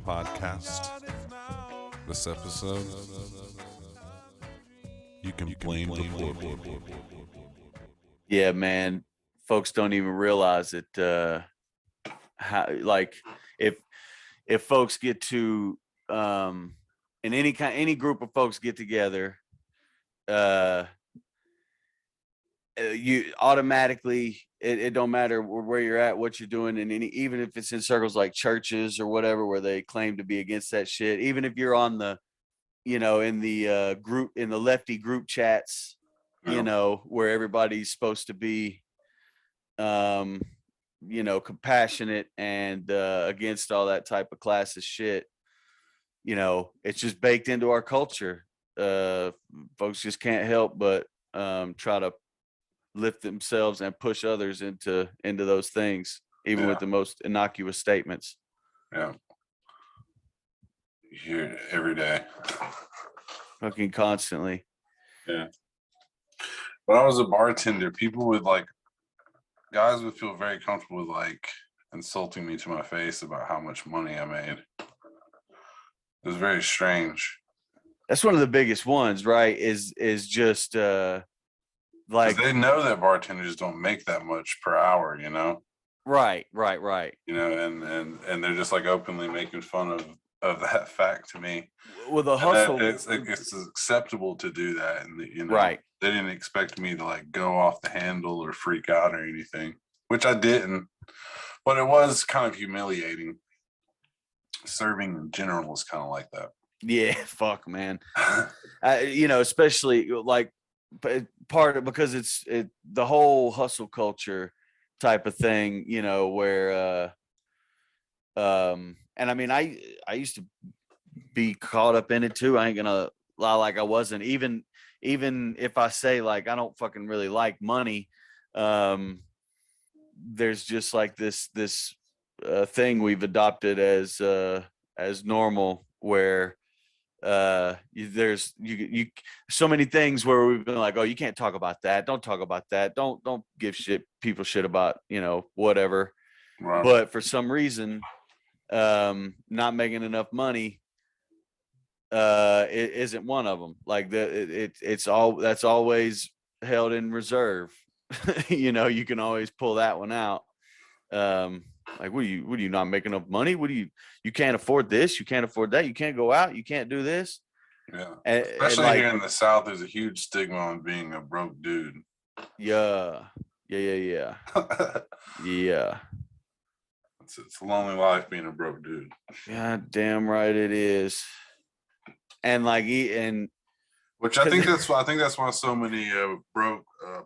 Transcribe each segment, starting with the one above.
podcast. This episode, you can blame the poor people. Yeah, man. Folks don't even realize it. How like if folks get to in any group of folks get together, uh, you automatically it don't matter where you're at, what you're doing, and even if it's in circles like churches or whatever where they claim to be against that shit. Even if you're on the in the group in the lefty group chats, where everybody's supposed to be compassionate and against all that type of classist shit. It's just baked into our culture. Folks just can't help but try to lift themselves and push others into those things, even with the most innocuous statements. Yeah. You hear it every day. Fucking constantly. Yeah. When I was a bartender, guys would feel very comfortable with insulting me to my face about how much money I made. It was very strange. That's one of the biggest ones, right? Is just like they know that bartenders don't make that much per hour, Right. And they're just openly making fun of that fact to me. Well, the hustle, it's acceptable to do that, and right. They didn't expect me to go off the handle or freak out or anything, which I didn't, but it was kind of humiliating. Serving in general is kind of like that. Yeah, fuck, man. Especially part of because it's the whole hustle culture type of thing, where and I mean I used to be caught up in it too. I ain't gonna lie, like I wasn't, even if I say I don't fucking really like money. There's just this thing we've adopted as normal, where there's you so many things where we've been like, oh, you can't talk about that, don't talk about that, don't give people shit about whatever. Right. But for some reason, not making enough money it isn't one of them. That's always held in reserve. You can always pull that one out. What are you not making enough money? You can't afford this, you can't afford that, you can't go out, you can't do this. Yeah. Especially here in the South, there's a huge stigma on being a broke dude. Yeah. Yeah. It's a lonely life being a broke dude. God damn right it is. And which I think that's why so many broke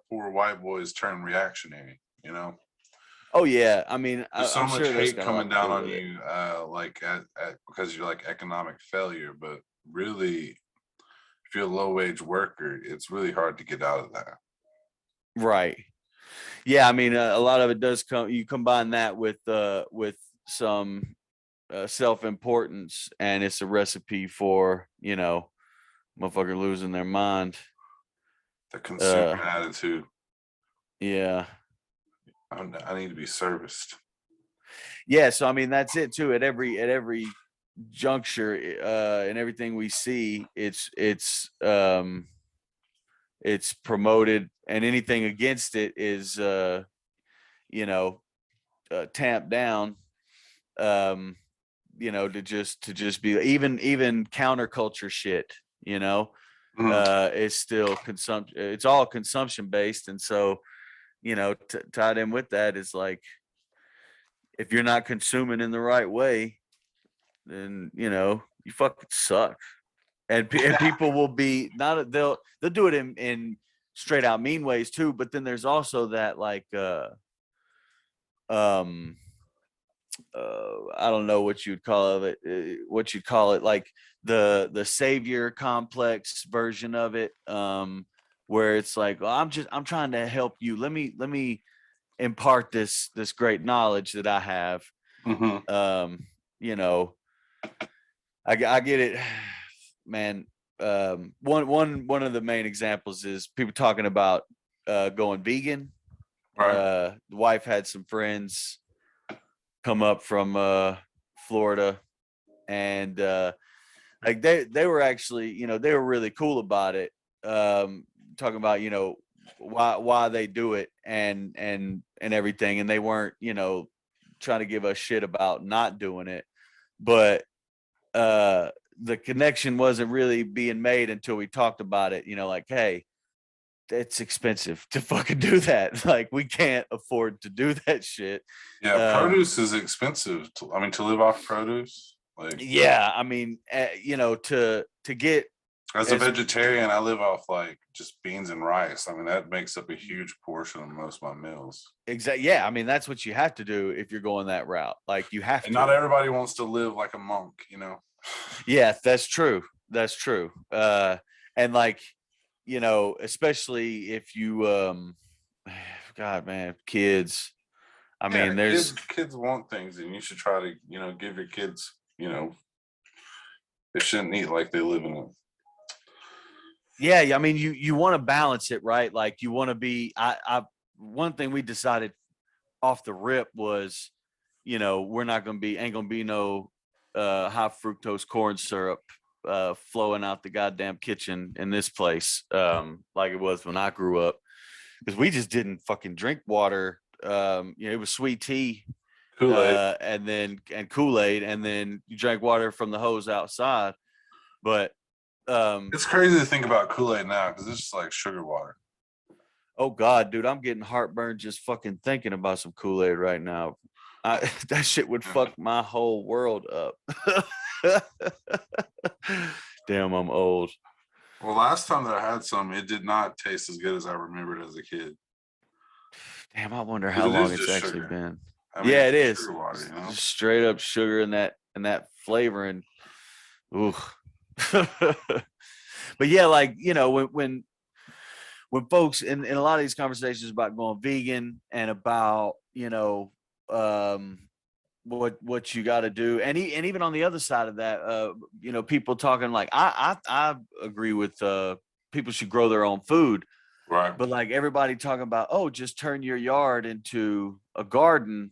poor white boys turn reactionary. Oh yeah, I mean, there's so I'm much sure hate coming down on you, because you're economic failure. But really, if you're a low wage worker, it's really hard to get out of that. Right. Yeah, I mean, a lot of it does come. You combine that with some self-importance, and it's a recipe for motherfucker losing their mind. The consumer attitude. Yeah. I need to be serviced. Yeah, so I mean that's it too. At every juncture, and everything we see, it's promoted, and anything against it is tamped down. To just be even counterculture shit. It's still consumption. It's all consumption based, and so. Tied in with that is if you're not consuming in the right way, then you fucking suck. And people will be they'll do it in straight out mean ways too. But then there's also that I don't know what you'd call it, like the savior complex version of it. Where it's like, well, I'm trying to help you. Let me impart this great knowledge that I have. Mm-hmm. I get it, man. One of the main examples is people talking about going vegan. Right. The wife had some friends come up from Florida, and like they were actually, you know, they were really cool about it, talking about, you know, why they do it and everything, and they weren't, you know, trying to give us shit about not doing it, but the connection wasn't really being made until we talked about it, you know, like, hey, it's expensive to fucking do that. Like, we can't afford to do that shit. Yeah, produce is expensive. To live off produce, like, Yeah, I mean, you know, to get as a vegetarian, I live off like just beans and rice. I mean, that makes up a huge portion of most of my meals. exactly. Yeah, I mean, that's what you have to do if you're going that route. Like, you have And to. not everybody wants to live like a monk, you know. Yeah, that's true. That's true. And like, you know, especially if you, God, man, kids. I Yeah, mean, there's, kids want things, and you should try to, you know, give your kids, you know, they shouldn't eat like they live in a. yeah. I mean, you want to balance it, right? Like, you want to be. One thing we decided off the rip was, you know, we're not gonna be, ain't gonna be no high fructose corn syrup flowing out the goddamn kitchen in this place, like it was when I grew up, because we just didn't fucking drink water. You know, it was sweet tea, Kool-Aid. and Kool-Aid, and then you drank water from the hose outside. But It's crazy to think about Kool-Aid now because it's just like sugar water. oh god, dude, I'm getting heartburn just fucking thinking about some Kool-Aid right now. That shit would fuck my whole world up. Damn, I'm old. Well, last time that I had some, it did not taste as good as I remembered as a kid. Damn, I wonder how But it is long it's just actually sugar. been. I mean, Yeah, it's it is. sugar water, you know. Just straight up sugar and that flavoring. Ooh. But yeah, like, you know, when folks in a lot of these conversations about going vegan and about, you know, what you got to do, and even on the other side of that, you know, people talking like, I agree with people should grow their own food, Right. but like everybody talking about, oh, just turn your yard into a garden,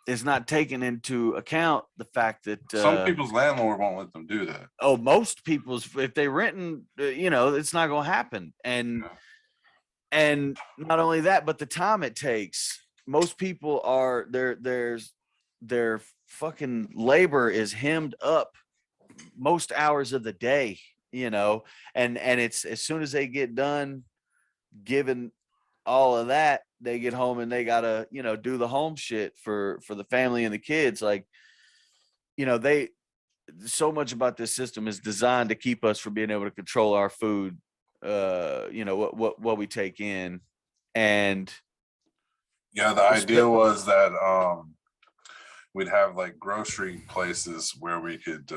is not taking into account the fact that Some people's landlord won't let them do that. oh, most people's, if they renting, you know, it's not going to happen. Yeah. And not only that, but the time it takes. Most people are their fucking labor is hemmed up most hours of the day, you know, and it's as soon as they get done given all of that, they get home and they gotta, you know, do the home shit for the family and the kids. Like, you know, they, so much about this system is designed to keep us from being able to control our food, you know, what we take in. And Yeah, the idea was that we'd have like grocery places where we could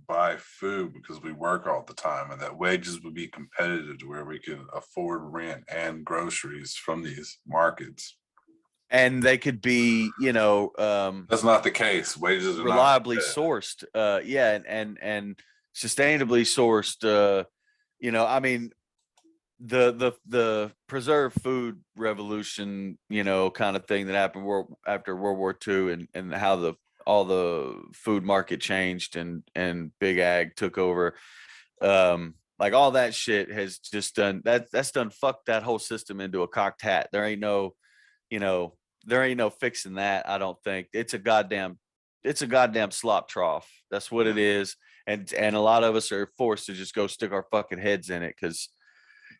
buy food because we work all the time, and that wages would be competitive to where we could afford rent and groceries from these markets. and they could be, you know, That's not the case. Wages are reliably not sourced, yeah, and sustainably sourced, you know, I mean, the preserved food revolution, you know, kind of thing that happened after World War II, and how all the food market changed and big ag took over. Like, all that shit has just done that's done fucked that whole system into a cocked hat. There ain't no, you know, there ain't no fixing that. I don't think it's a goddamn slop trough. That's what it is. And a lot of us are forced to just go stick our fucking heads in it because,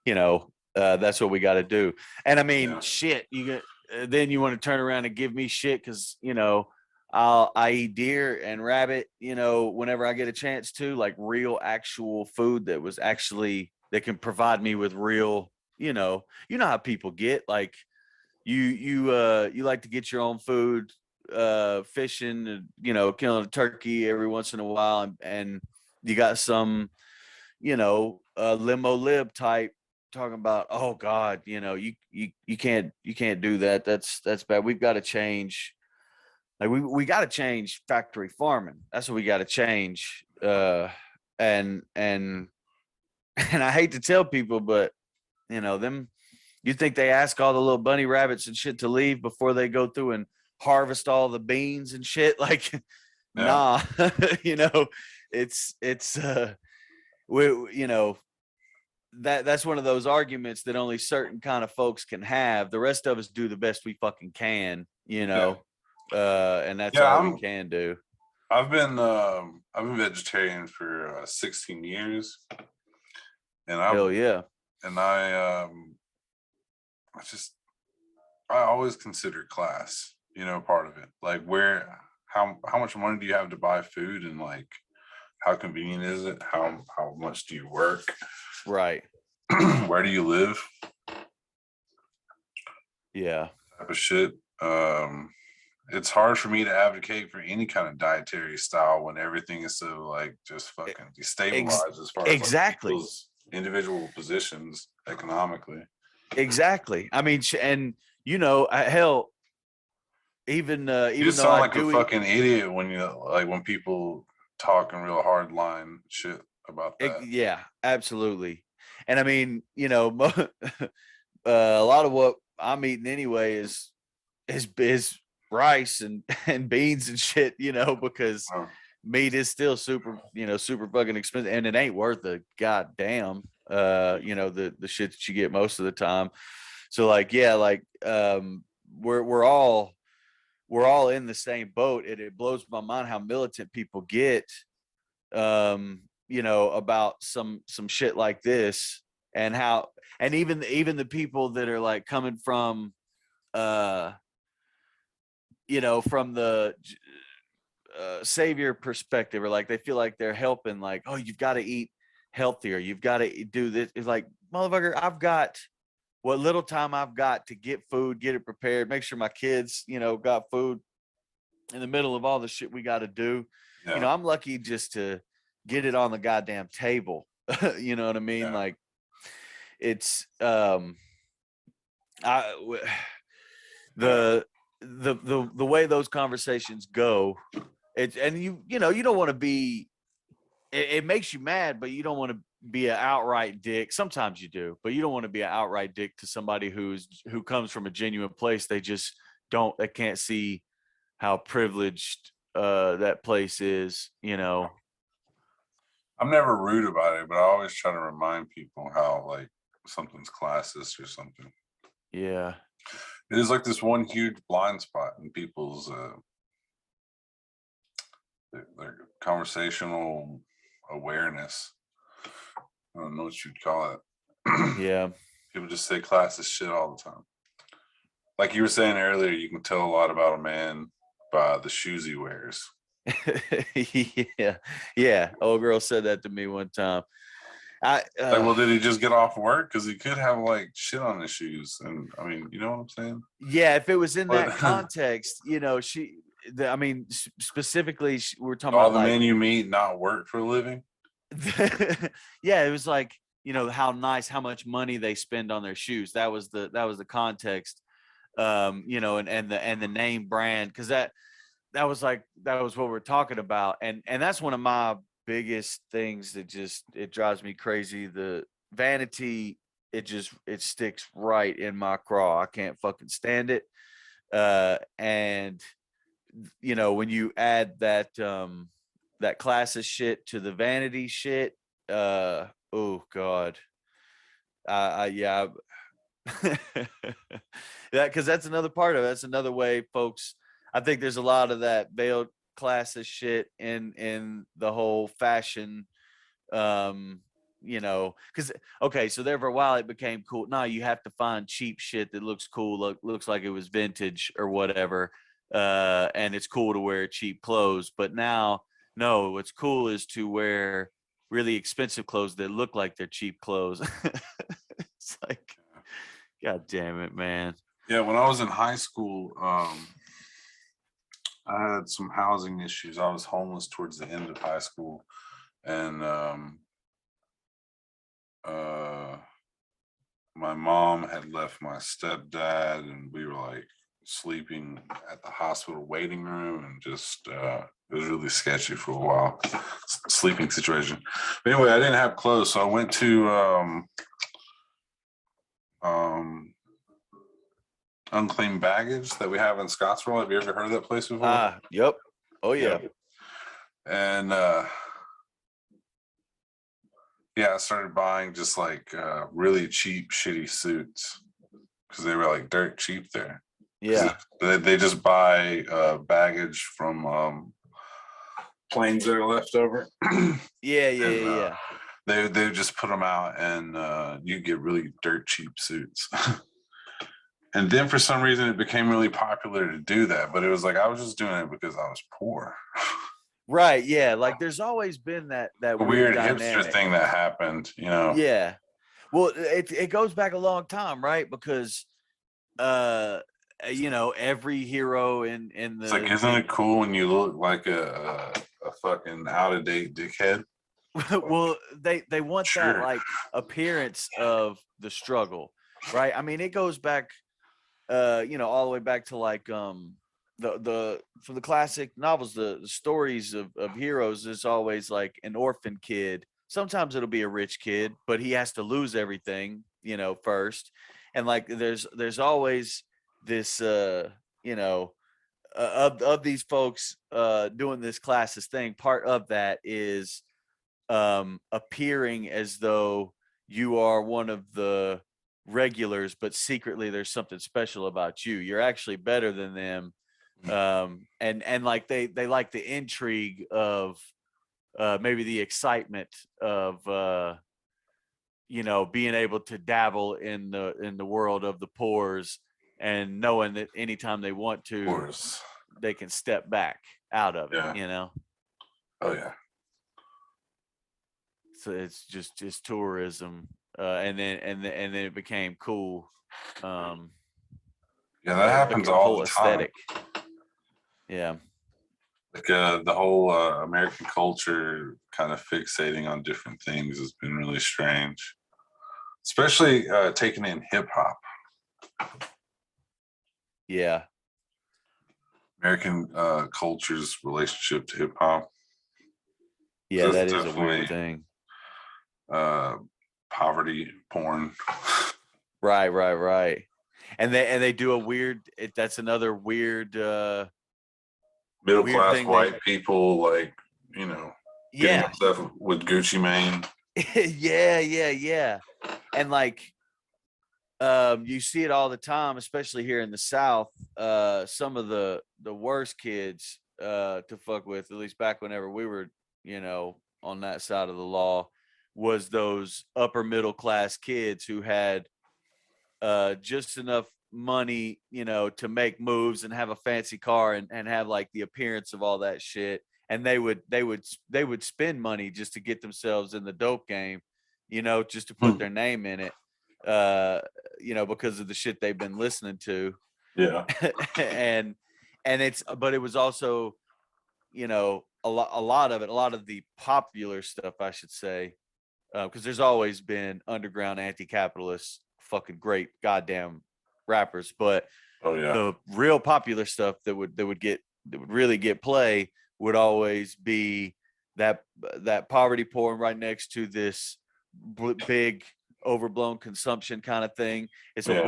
you know, that's what we got to do. And I mean, Yeah. shit, you get, then you want to turn around and give me shit because, you know, I eat deer and rabbit, you know, whenever I get a chance to, like real actual food that was actually, that can provide me with real, you know how people get, like, you like to get your own food, fishing, you know, killing a turkey every once in a while, and you got some, you know, limo lib type talking about, oh god, you know, you can't do that, that's bad, we've got to change, like we got to change factory farming, that's what we got to change, and and I hate to tell people, but you know, them, you think they ask all the little bunny rabbits and shit to leave before they go through and harvest all the beans and shit? Like, Yeah. nah, you know, it's we you know that's one of those arguments that only certain kind of folks can have. The rest of us do the best we fucking can, you know, and that's Yeah, all we can do. I've been vegetarian for 16 years, and Hell yeah. I just I always consider class, part of it. Like how much money do you have to buy food, and like how convenient is it? How much do you work? Right. Where do you live? Yeah. Type of shit. It's hard for me to advocate for any kind of dietary style when everything is so like just fucking destabilized as far as exactly like people's individual positions economically. Exactly. I mean, and hell, even You even just though sound I like a do fucking idiot when when people talking real hard line shit about that. yeah, absolutely. And I mean, a lot of what I'm eating anyway is rice and beans and shit, because meat is still super fucking expensive, and it ain't worth a goddamn the shit that you get most of the time. So like, yeah, like we're all in the same boat, and it blows my mind how militant people get about some shit like this, and how, and even the people that are like coming from from the savior perspective, or like they feel like they're helping, like, oh, you've got to eat healthier, you've got to do this. It's like, motherfucker, I've got what little time I've got to get food, get it prepared, make sure my kids got food in the middle of all the shit we got to do. Yeah. I'm lucky just to get it on the goddamn table. You know what I mean? Yeah. Like, it's the way those conversations go, and you don't want to be, it makes you mad, but you don't want to be an outright dick. Sometimes you do, but you don't want to be an outright dick to somebody who comes from a genuine place. They can't see how privileged that place is, I'm never rude about it, but I always try to remind people how like something's classist or something. Yeah. It is like this one huge blind spot in people's their conversational awareness. I don't know what you'd call it. Yeah. People just say classist shit all the time. Like you were saying earlier, you can tell a lot about a man by the shoes he wears. Yeah. Old girl said that to me one time. Like, well, did he just get off work? Because he could have like shit on his shoes, and I mean, you know what I'm saying? Yeah, if it was in that context, specifically, we're talking all about the like, men you meet not work for a living. Yeah, it was like, how nice, how much money they spend on their shoes. That was the context, and the name brand, because that was what we're talking about, and that's one of my biggest things that just, it drives me crazy. The vanity, it sticks right in my craw. I can't fucking stand it. And when you add that that classist shit to the vanity shit, oh god, yeah. Yeah, because that's another part of it. That's another way, folks. I think there's a lot of that veiled classist shit in the whole fashion. Because, okay, so there for a while it became cool. No, you have to find cheap shit that looks cool, looks like it was vintage or whatever, and it's cool to wear cheap clothes. But now, no, what's cool is to wear really expensive clothes that look like they're cheap clothes. It's like, god damn it, man. Yeah, when I was in high school, I had some housing issues. I was homeless towards the end of high school, and my mom had left my stepdad, and we were like sleeping at the hospital waiting room, and just it was really sketchy for a while, sleeping situation. But anyway, I didn't have clothes, so I went to Unclaimed Baggage that we have in Scottsboro. Have you ever heard of that place before? Yep. Oh yeah. And yeah, I started buying just like really cheap, shitty suits because they were like dirt cheap there. Yeah. They just buy baggage from planes that are left over. Yeah. And they just put them out, and you get really dirt cheap suits. And then for some reason it became really popular to do that, but it was like I was just doing it because I was poor. Right. Yeah. Like there's always been that A weird weird hipster dynamic. thing that happened, you know. Yeah. Well, it goes back a long time, right? Because every hero in It's like, isn't it cool when you look like a fucking out of date dickhead? well, they want that Sure. like appearance of the struggle, right? I mean, it goes back all the way back to like the for the classic novels, the stories of heroes is always like an orphan kid. Sometimes it'll be a rich kid, but he has to lose everything, first. And like there's always this of these folks doing this classist thing. Part of that is appearing as though you are one of the regulars, but secretly there's something special about you. You're actually better than them. And like they like the intrigue of maybe the excitement of being able to dabble in the world of the pores, and knowing that anytime they want to, they can step back out of it. Oh yeah. So it's just tourism, and then it became cool. Yeah, that happens The all whole the time. aesthetic. Yeah. Like the whole American culture kind of fixating on different things has been really strange, especially taking in hip hop. Yeah. American culture's relationship to hip hop. Yeah, that is a weird thing. Poverty porn. Right. And they do a weird. That's another weird. Middle weird class thing white people, like getting stuff with Gucci Mane. yeah. And like, you see it all the time, especially here in the South. Some of the worst kids to fuck with, at least back whenever we were, on that side of the law, was those upper middle class kids who had just enough money, to make moves and have a fancy car and have like the appearance of all that shit. And they would spend money just to get themselves in the dope game, just to put their name in it, because of the shit they've been listening to. Yeah. and but it was also, a lot of the popular stuff, I should say, because there's always been underground anti-capitalist fucking great goddamn rappers, but the real popular stuff that would really get play would always be that poverty porn right next to this big overblown consumption kind of thing. It's a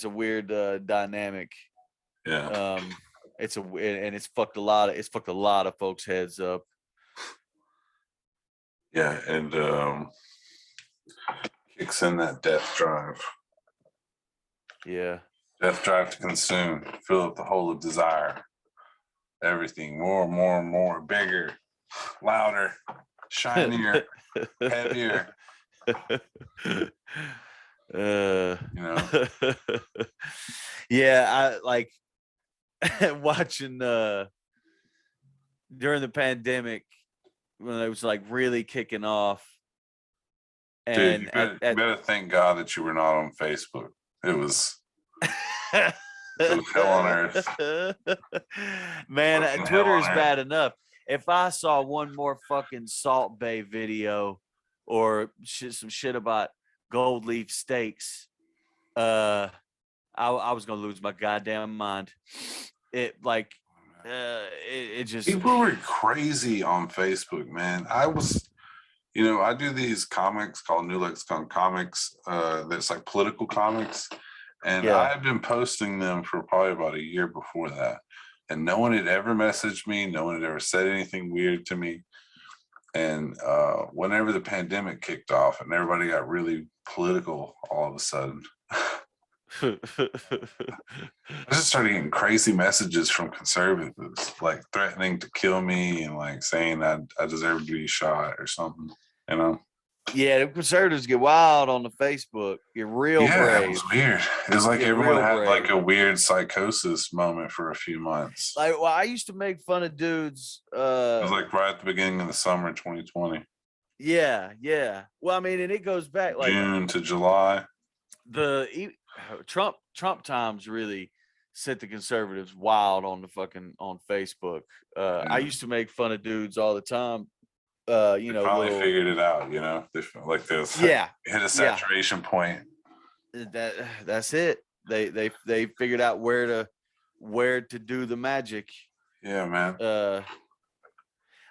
weird dynamic. Yeah. It's fucked a lot of folks' heads up. Yeah, and kicks in that death drive. Yeah. Death drive to consume, fill up the hole of desire. Everything more, bigger, louder, shinier, heavier. Yeah, I like watching during the pandemic when it was like really kicking off. And dude, you better thank God that you were not on Facebook. It was hell on earth. Man, Twitter is bad enough. If I saw one more fucking Salt Bay video or some shit about gold leaf steaks, I was gonna lose my goddamn mind. It just, people were crazy on Facebook, man. I was, I do these comics called New Lexicon Comics. That's like political comics, and I've been posting them for probably about a year before that. and no one had ever messaged me. No one had ever said anything weird to me. And whenever the pandemic kicked off and everybody got really political all of a sudden, I just started getting crazy messages from conservatives, like threatening to kill me and like saying I deserve to be shot or something, you know? Yeah, the conservatives get wild on the Facebook. Get real Yeah, brave. it was weird. It was like Get everyone real had like brave. a weird psychosis moment for a few months. Like, well, I used to make fun of dudes. It was like right at the beginning of the summer 2020, Yeah. Well, I mean, and it goes back like June to July. Trump times really set the conservatives wild on Facebook. I used to make fun of dudes all the time. They finally figured it out, you know. They felt like this. Yeah, hit a saturation point. That's it. They figured out where to do the magic. Yeah, man.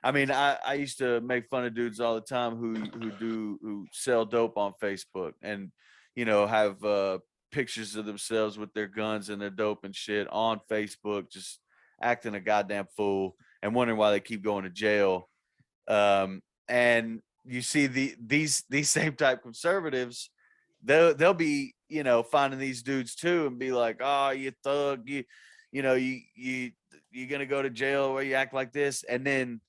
I mean, I used to make fun of dudes all the time who sell dope on Facebook and, you know, have pictures of themselves with their guns and their dope and shit on Facebook, just acting a goddamn fool and wondering why they keep going to jail. And you see these same type conservatives, they'll be, you know, finding these dudes too and be like, oh, you thug, you're gonna go to jail where you act like this, and then,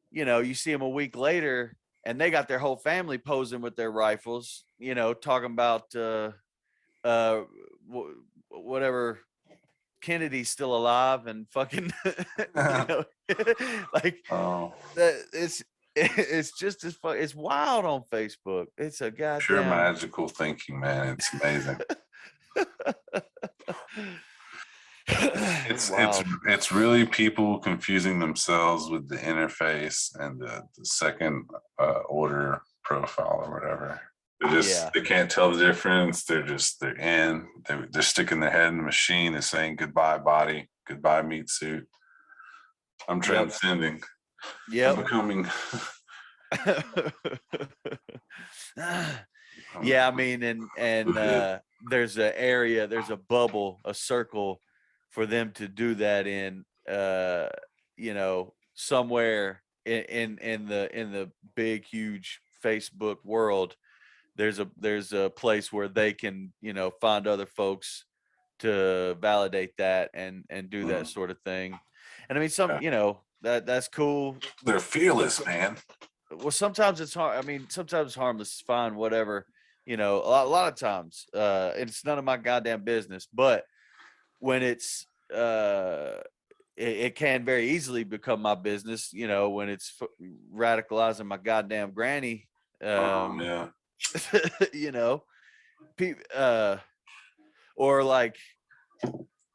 you know, you see them a week later and they got their whole family posing with their rifles, you know, talking about whatever, Kennedy's still alive and fucking you know, like it's just as fun. It's wild on Facebook. It's a goddamn pure magical thinking, man. It's amazing. It's really people confusing themselves with the interface and the second order profile or whatever. They can't tell the difference. They're sticking their head in the machine. They're saying goodbye body, goodbye meat suit. I'm transcending. I'm becoming. Yeah, I mean, and there's an area, there's a bubble, a circle for them to do that in, you know, somewhere in the big huge Facebook world. There's a place where they can, you know, find other folks to validate that and do that sort of thing. And I mean, you know, that's cool. They're fearless, man. Well, sometimes it's hard. I mean, sometimes harmless is fine, whatever, you know, a lot of times, it's none of my goddamn business, but when it's, it can very easily become my business, you know, when it's radicalizing my goddamn granny, you know, or like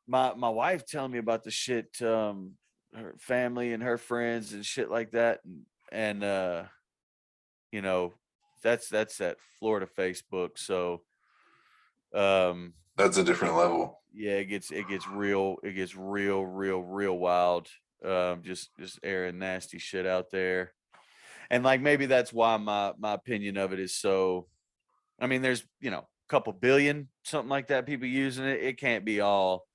my wife telling me about the shit, her family and her friends and shit like that. And you know, that's that Florida Facebook. So that's a different level. Yeah, it gets real wild. Just airing nasty shit out there. And like, maybe that's why my opinion of it is so, I mean, there's, you know, a couple billion, something like that, people using it. It can't be all.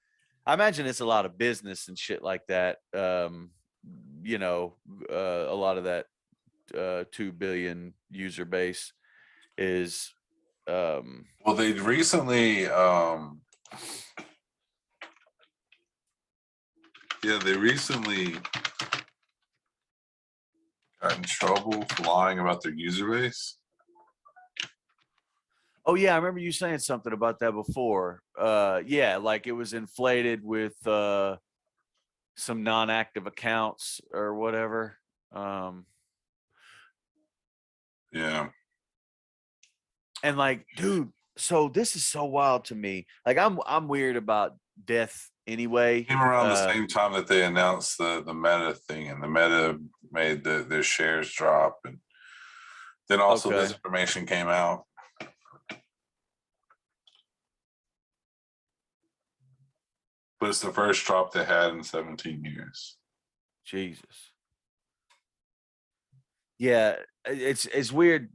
I imagine it's a lot of business and shit like that. You know, a lot of that 2 billion user base is well, they recently got in trouble for lying about their user base. Oh yeah, I remember you saying something about that before. Yeah, like it was inflated with some non-active accounts or whatever. Yeah. And like, dude, so this is so wild to me. Like, I'm weird about death anyway. Came around the same time that they announced the Meta thing, and the Meta made their shares drop, and then also this information came out. But it's the first drop they had in 17 years. Jesus. Yeah, it's weird.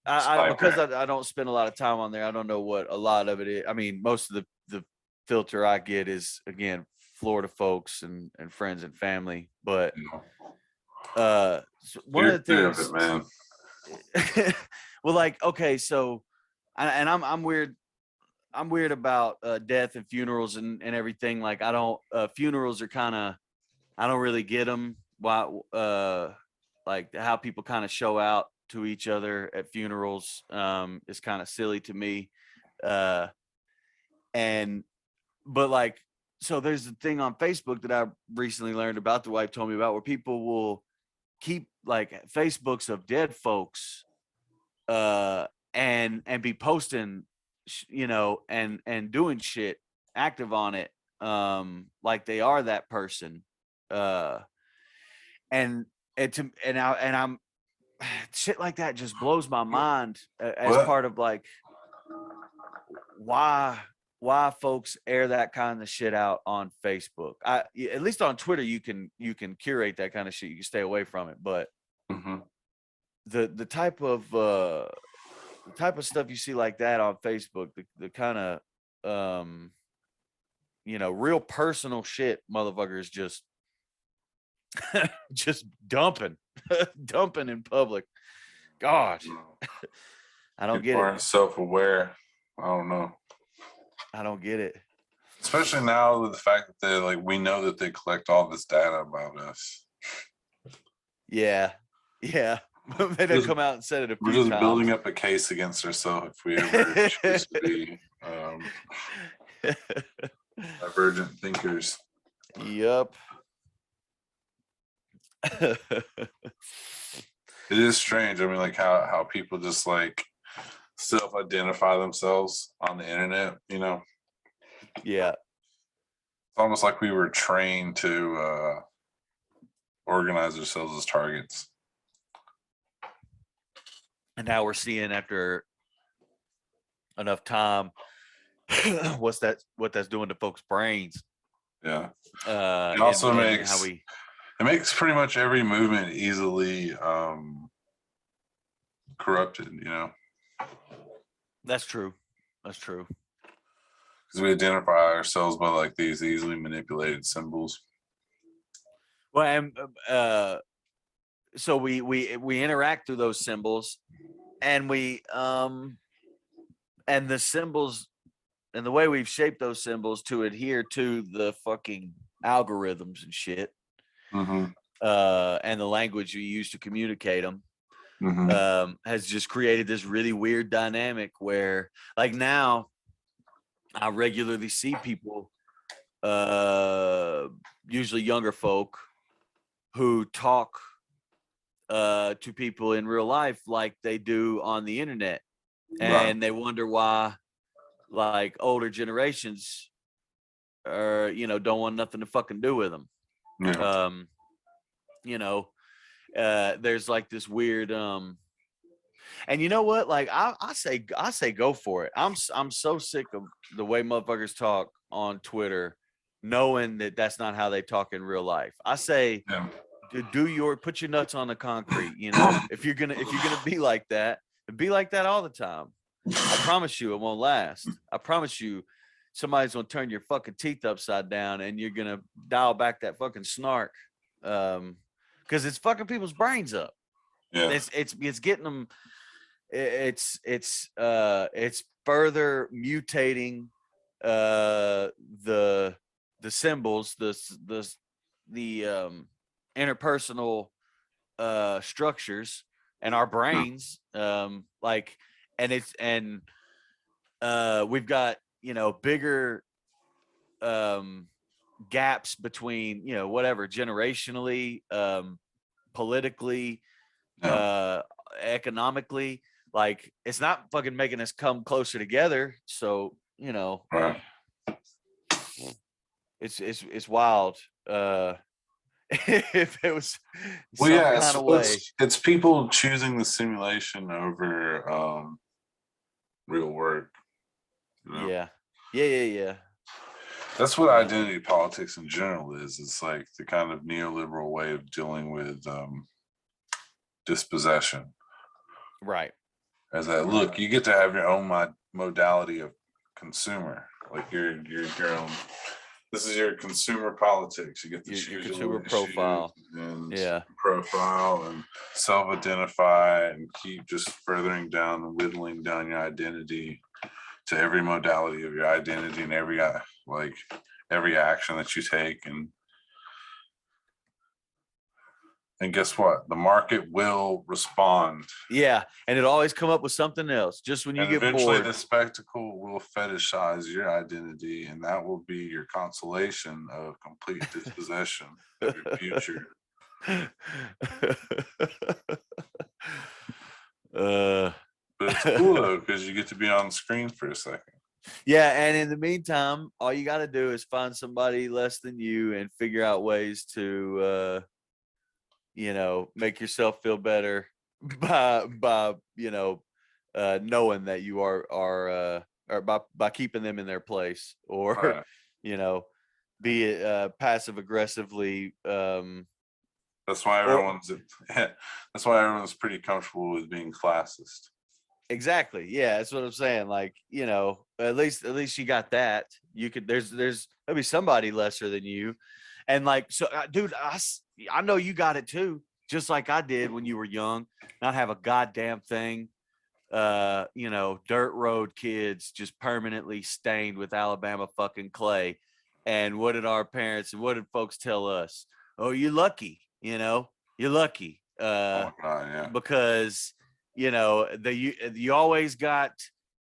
Because I don't spend a lot of time on there, I don't know what a lot of it is. I mean, most of the filter I get is, again, Florida folks and friends and family. But You know, one of the steer clear things, of it, man. well, like, okay, so, and I'm weird. I'm weird about death and funerals and everything. Like, I don't, funerals are kind of, I don't really get them. Why, like how people kind of show out to each other at funerals is kind of silly to me. Uh, and, but like, so there's a thing on Facebook that I recently learned about, the wife told me about, where people will keep like Facebooks of dead folks and be posting and doing shit active on it like they are that person uh and I'm shit like that just blows my mind as What? part of like why folks air that kind of shit out on Facebook. At least on Twitter you can curate that kind of shit, you can stay away from it, but Mm-hmm. the type of stuff you see like that on Facebook, the kind of real personal shit motherfuckers just just dumping dumping in public. God, I don't People get it. aren't self-aware. I don't know. I don't get it. Especially now with the fact that they like we know that they collect all this data about us. Yeah. They done come out and said it a We're few just times. building up a case against ourselves if we ever choose to be divergent thinkers. Yep. It is strange. I mean, like how people just like self-identify themselves on the internet, you know? Yeah. It's almost like we were trained to organize ourselves as targets. And now we're seeing after enough time what that's doing to folks' brains. Yeah. It also and makes how we it makes pretty much every movement easily corrupted, you know. That's true. That's true. Because we identify ourselves by like these easily manipulated symbols. Well, and so we interact through those symbols, and and the symbols and the way we've shaped those symbols to adhere to the fucking algorithms and shit, Mm-hmm. and the language you use to communicate them, Mm-hmm. has just created this really weird dynamic where, like, now I regularly see people, usually younger folk, who talk to people in real life like they do on the internet, Right. and they wonder why, like, older generations are, don't want nothing to fucking do with them. Yeah. There's like this weird and you know what, like, I say go for it. I'm so sick of the way motherfuckers talk on Twitter, knowing that that's not how they talk in real life. I say Yeah. put your nuts on the concrete. If you're gonna be like that all the time. I promise you it won't last. I promise you somebody's gonna turn your fucking teeth upside down and you're gonna dial back that fucking snark. Because it's fucking people's brains up. Yeah. It's getting them. It's further mutating the symbols, the interpersonal structures and our brains, like, and we've got bigger gaps between whatever, generationally, politically, Yeah. economically. Like, it's not fucking making us come closer together. So Right. it's wild. If it was Well, some yeah, kind of way. it's people choosing the simulation over real work. You know? Yeah. That's what identity politics in general is. It's like the kind of neoliberal way of dealing with dispossession. Right. As that, look, you get to have your own modality of consumer, like your own This is your consumer politics. You get to Your choose consumer what profile. and Yeah. profile and self-identify and keep just furthering down and whittling down your identity to every modality of your identity and every action that you take. And guess what? The market will respond. Yeah, and it'll always come up with something else just when you And get eventually bored. the spectacle will fetishize your identity, and that will be your consolation of complete dispossession of your future. uh But it's cool though, because you get to be on the screen for a second. Yeah, and in the meantime, all you got to do is find somebody less than you and figure out ways to make yourself feel better by knowing that you are or by keeping them in their place, or Right. be it passive aggressively. That's why everyone's pretty comfortable with being classist. Exactly. Yeah, that's what I'm saying. Like, at least you got that. You could there'll be somebody lesser than you. And like, so dude, I know you got it too, just like I did when you were young, not have a goddamn thing. Dirt road kids just permanently stained with Alabama fucking clay. And what did our parents and what did folks tell us? Oh, you're lucky, you're lucky. Oh my God, yeah. Because you always got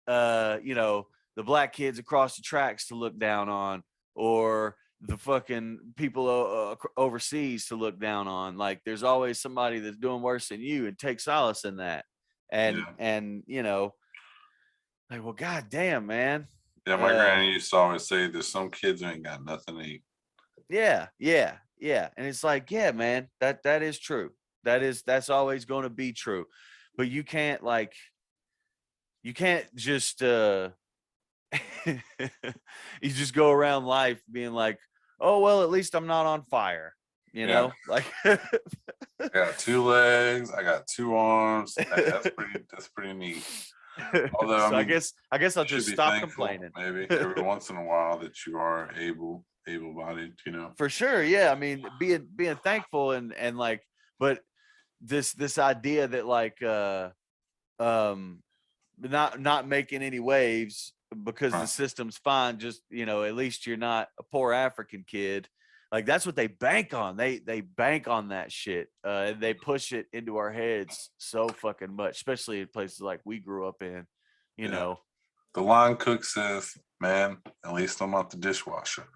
the black kids across the tracks to look down on, or the fucking people overseas to look down on. Like, there's always somebody that's doing worse than you, and take solace in that. And like, well, goddamn, man. Yeah, my granny used to always say, "There's some kids who ain't got nothing to eat." Yeah. And it's like, yeah, man, that is true. That's always going to be true. But you can't just you just go around life being like, oh well, at least I'm not on fire, like I got 2 legs, I got 2 arms. That's pretty neat. Although so I guess I'll just stop complaining. Maybe every once in a while that you are able-bodied, For sure. Yeah, I mean, being thankful and like, but this idea that like not making any waves because the system's fine, just at least you're not a poor African kid. Like, that's what they bank on. They bank on that shit. And they push it into our heads so fucking much, especially in places like we grew up in. The line cook says, "Man, at least I'm not the dishwasher."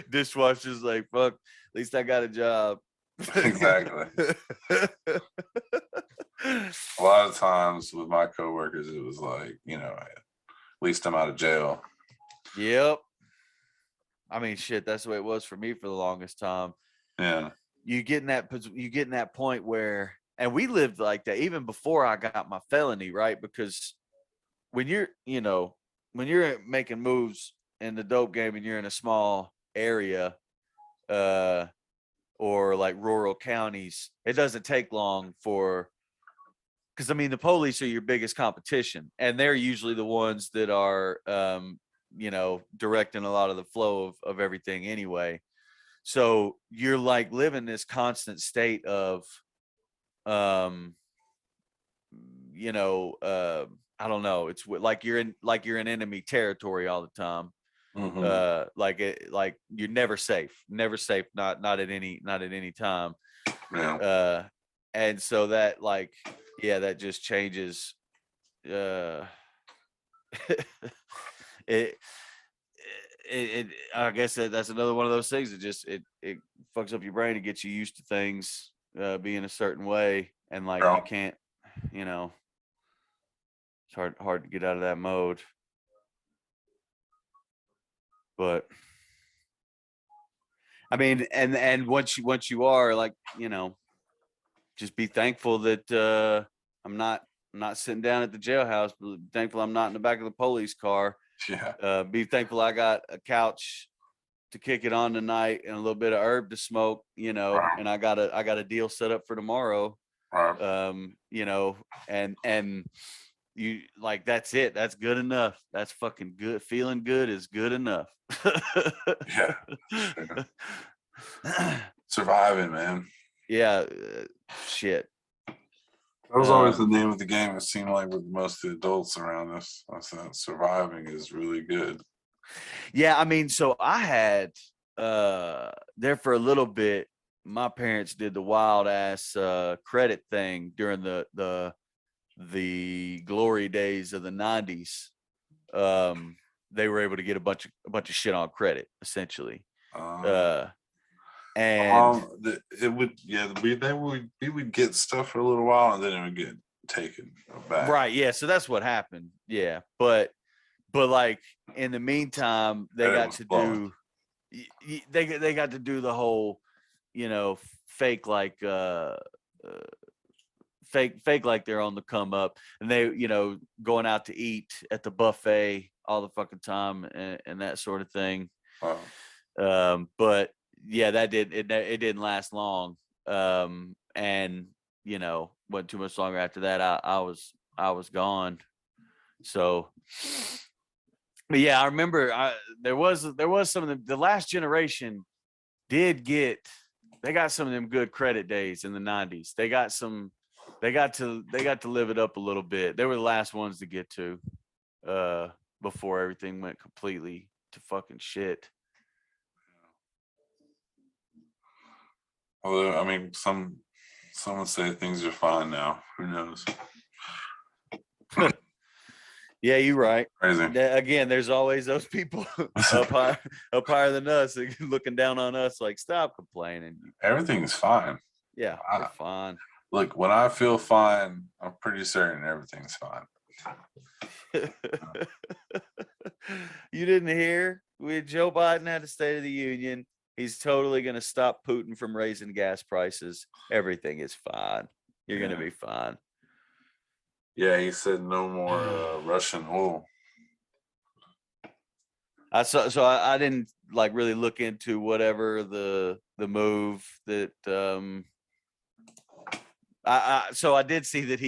Dishwasher's like, fuck, at least I got a job. Exactly. A lot of times with my coworkers, it was like, at least I'm out of jail. Yep. I mean, shit, that's the way it was for me for the longest time. Yeah. You get in that point where, and we lived like that even before I got my felony, right? Because when you're making moves in the dope game and you're in a small area, or like rural counties, it doesn't take long because I mean, the police are your biggest competition, and they're usually the ones that are directing a lot of the flow of everything anyway. So you're like living this constant state of I don't know, it's like you're in enemy territory all the time. Mm-hmm. Like you're never safe, not at any time. Yeah. And so that, like, yeah, that just changes it I guess that's another one of those things that just it fucks up your brain and gets you used to things being a certain way, and like you can't, it's hard to get out of that mode. But I mean, and once you are, like, just be thankful that I'm not sitting down at the jailhouse, but thankful I'm not in the back of the police car. Yeah. Be thankful I got a couch to kick it on tonight and a little bit of herb to smoke, and I got a deal set up for tomorrow. Right. And you like that's it. That's good enough. That's fucking good. Feeling good is good enough. Yeah. Surviving, man. Yeah, shit. That was always the name of the game. It seemed like with most of the adults around us, I said surviving is really good. Yeah, I mean, so I had there for a little bit. My parents did the wild ass credit thing during the glory days of the 90s. They were able to get a bunch of shit on credit, essentially. And It would, yeah, we would get stuff for a little while and then it would get taken back. right, yeah, so that's what happened. Yeah, but like in the meantime, they got to do they got to do the whole, you know, fake like fake like they're on the come up, and they, you know, going out to eat at the buffet all the fucking time and that sort of thing. But yeah, that it didn't last long. And you know, wasn't too much longer after that. I was gone. So, but yeah, I remember there was some of the last generation did get, they got some of them good credit days in the 90s. They got to live it up a little bit. They were the last ones to get to before everything went completely to fucking shit. Although, I mean, some would say things are fine now. Who knows? Yeah, you're right. Crazy. Again, there's always those people up higher than us, looking down on us like, stop complaining. Everything's fine. Yeah, we're fine. Look, when I feel fine, I'm pretty certain everything's fine. You didn't hear? Joe Biden had a State of the Union. He's totally going to stop Putin from raising gas prices. Everything is fine. You're going to be fine. Yeah, he said no more Russian oil. So I didn't like really look into whatever the move that so I did see that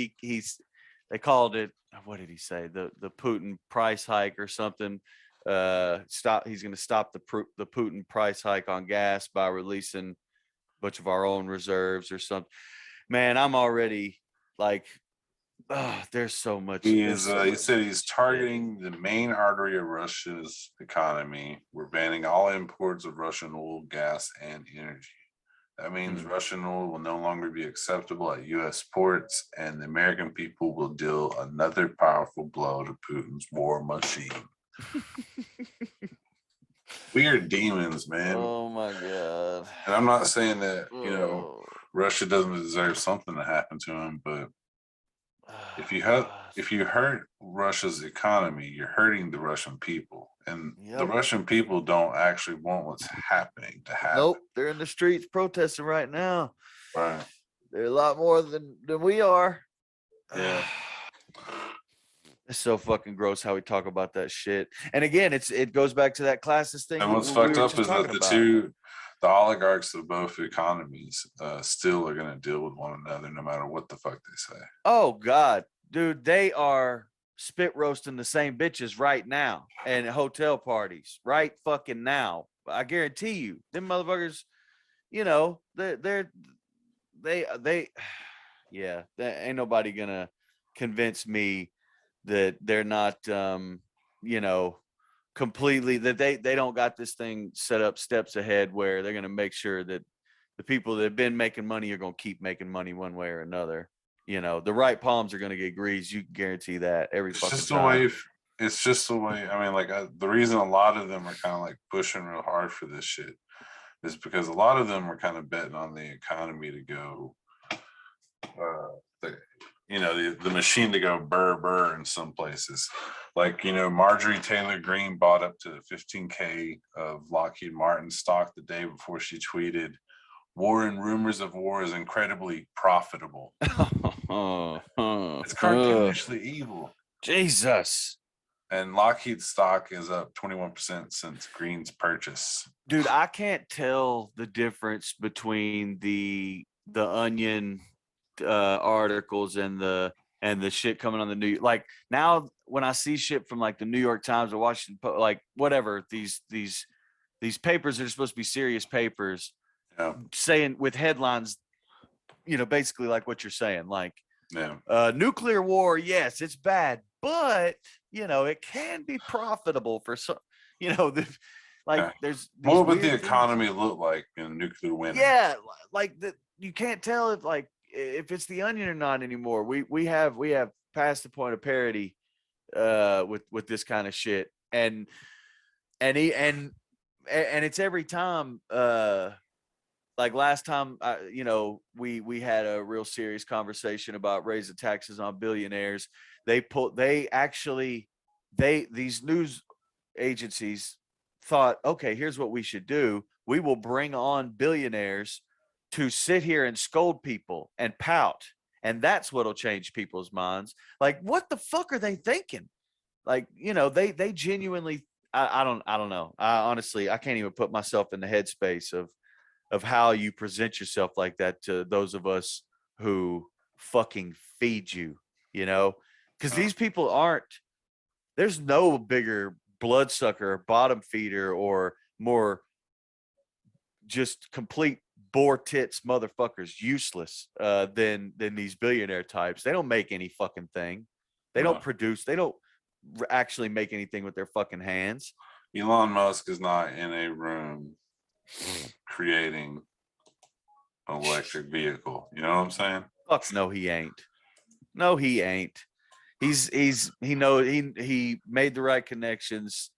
they called it, what did he say, the Putin price hike or something. He's going to stop the Putin price hike on gas by releasing a bunch of our own reserves or something. Man, I'm already like, there's so much. He said he's targeting the main artery of Russia's economy. We're banning all imports of Russian oil, gas, and energy. That means Russian oil will no longer be acceptable at U.S. ports, and the American people will deal another powerful blow to Putin's war machine. We are demons, man. Oh my God. And I'm not saying that, you know, Russia doesn't deserve something to happen to him, but if you hurt Russia's economy, you're hurting the Russian people. And the Russian people don't actually want what's happening to happen. Nope, they're in the streets protesting right now. Right. They're a lot more than we are. Yeah. It's so fucking gross how we talk about that shit. And again, it goes back to that classist thing. And what's fucked up is that the oligarchs of both economies still are going to deal with one another no matter what the fuck they say. Oh God, dude, they are spit roasting the same bitches right now and hotel parties right fucking now. I guarantee you, them motherfuckers, you know, they yeah, ain't nobody gonna convince me that they're not you know, completely, that they don't got this thing set up steps ahead where they're gonna make sure that the people that have been making money are gonna keep making money one way or another. You know, the right palms are gonna get greased. You can guarantee that every fucking time. It's just the way. I mean, like the reason a lot of them are kind of like pushing real hard for this shit is because a lot of them are kind of betting on the economy to go, the machine to go burr in some places. Like, you know, Marjorie Taylor Greene bought up to 15K of Lockheed Martin stock the day before she tweeted, "War and rumors of war is incredibly profitable." It's cartoonishly evil. Jesus. And Lockheed stock is up 21% since Green's purchase. Dude, I can't tell the difference between the Onion articles and the and the shit coming on the new, like now when I see shit from like the New York Times or Washington Post, like whatever, these papers that are supposed to be serious papers, saying with headlines, you know, basically like what you're saying, like nuclear war, yes, it's bad, but you know, it can be profitable for some, you know, there's what would the economy look like in a nuclear winter? Yeah, like you can't tell if it's the Onion or not anymore. We have passed the point of parody with this kind of shit, and it's every time like last time you know, we had a real serious conversation about raising taxes on billionaires. These news agencies thought, okay, here's what we should do. We will bring on billionaires to sit here and scold people and pout. And that's what'll change people's minds. Like, what the fuck are they thinking? Like, you know, they genuinely, I don't know. Honestly, I can't even put myself in the headspace of how you present yourself like that to those of us who fucking feed you, you know, because these people there's no bigger bloodsucker, bottom feeder, or more just complete bore tits motherfuckers, useless than these billionaire types. They don't make any fucking thing. They don't produce. They don't actually make anything with their fucking hands. Elon Musk is not in a room creating an electric vehicle. You know what I'm saying? Fuck no, he ain't. No, he ain't. He made the right connections.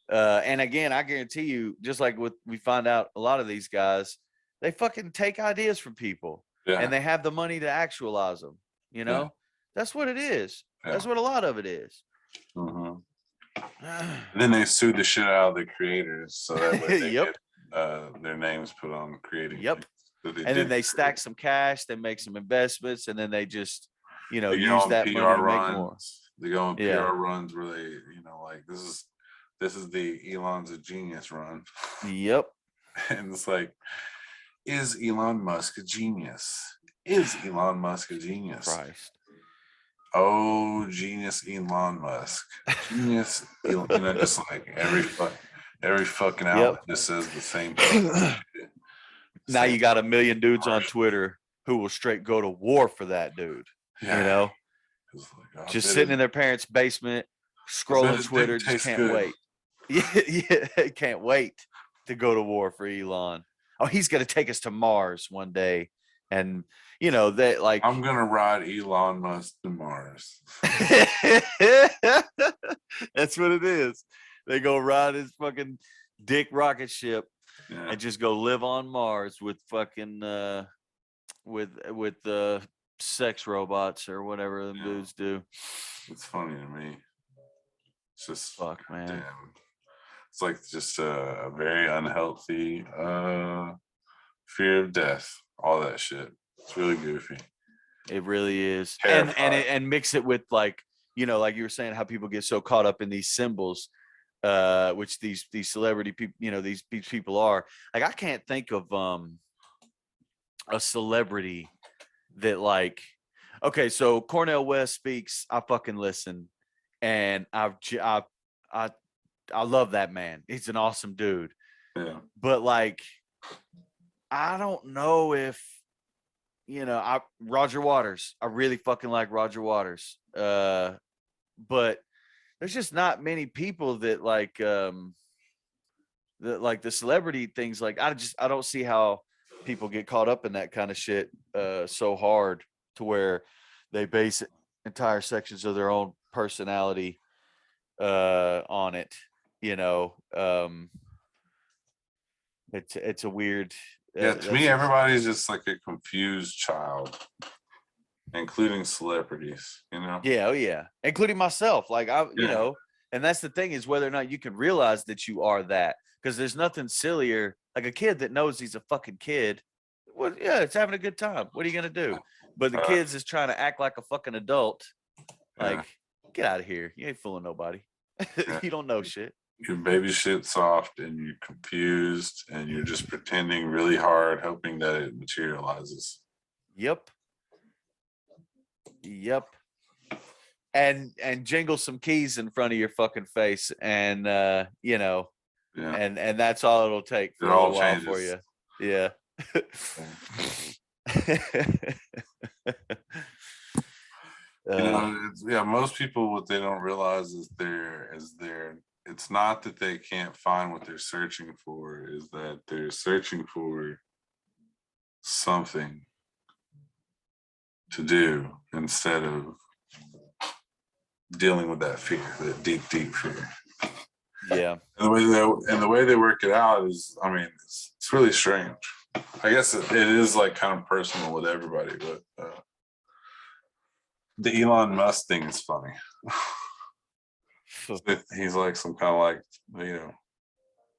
And again, I guarantee you, just like we find out, a lot of these guys, they fucking take ideas from people and they have the money to actualize them. You know, that's what it is. That's what a lot of it is. And then they sued the shit out of the creators so that way they get their names put on creating. And then they stack some cash, they make some investments, and then they just, you know, use that money to make more. They go on PR runs where they, you know, like this is the Elon's a genius run. Yep. And it's like, is Elon Musk a genius? Is Elon Musk a genius? Christ. Oh, genius Elon Musk. Genius, you know, just like every fucking outlet just says the same thing. Now you got a million dudes on Twitter who will straight go to war for that dude. You know? Like, just sitting in their parents' basement, scrolling Twitter, just can't wait. Yeah, can't wait to go to war for Elon. Oh, he's gonna take us to Mars one day. And you know, that like I'm gonna ride Elon Musk to Mars. That's what it is. They go ride his fucking dick rocket ship and just go live on Mars with fucking with sex robots or whatever them dudes do. It's funny to me. It's just fuck, man. Damn. It's like just a very unhealthy fear of death. All that shit. It's really goofy. It really is. And mix it with, like, you know, like you were saying, how people get so caught up in these symbols, which these celebrity people, you know, these people are. Like, I can't think of a celebrity that, like, okay, so Cornel West speaks, I fucking listen, and I love that man. He's an awesome dude. Yeah. But like, I don't know if, you know, Roger Waters. I really fucking like Roger Waters. But there's just not many people that like the celebrity things. Like, I don't see how people get caught up in that kind of shit so hard to where they base entire sections of their own personality on it. You know, it's a weird. To me, everybody's just like a confused child, including celebrities. You know. Yeah, oh yeah, including myself. Like you know, and that's the thing, is whether or not you can realize that you are that. Because there's nothing sillier, like a kid that knows he's a fucking kid. Well, yeah, it's having a good time. What are you gonna do? But the kids is trying to act like a fucking adult. Like, get out of here. You ain't fooling nobody. You don't know shit. Your baby shit soft and you're confused and you're just pretending really hard, hoping that it materializes. Yep. and jingle some keys in front of your fucking face, and you know, Yeah. and that's all it'll take for It a all little while for changes. you. Yeah. You know, most people, what they don't realize is it's not that they can't find what they're searching for, is that they're searching for something to do instead of dealing with that fear, that deep fear. Yeah. And the way they work it out is, I mean, it's really strange. I guess it is like kind of personal with everybody, but the Elon Musk thing is funny. He's like some kind of like, you know,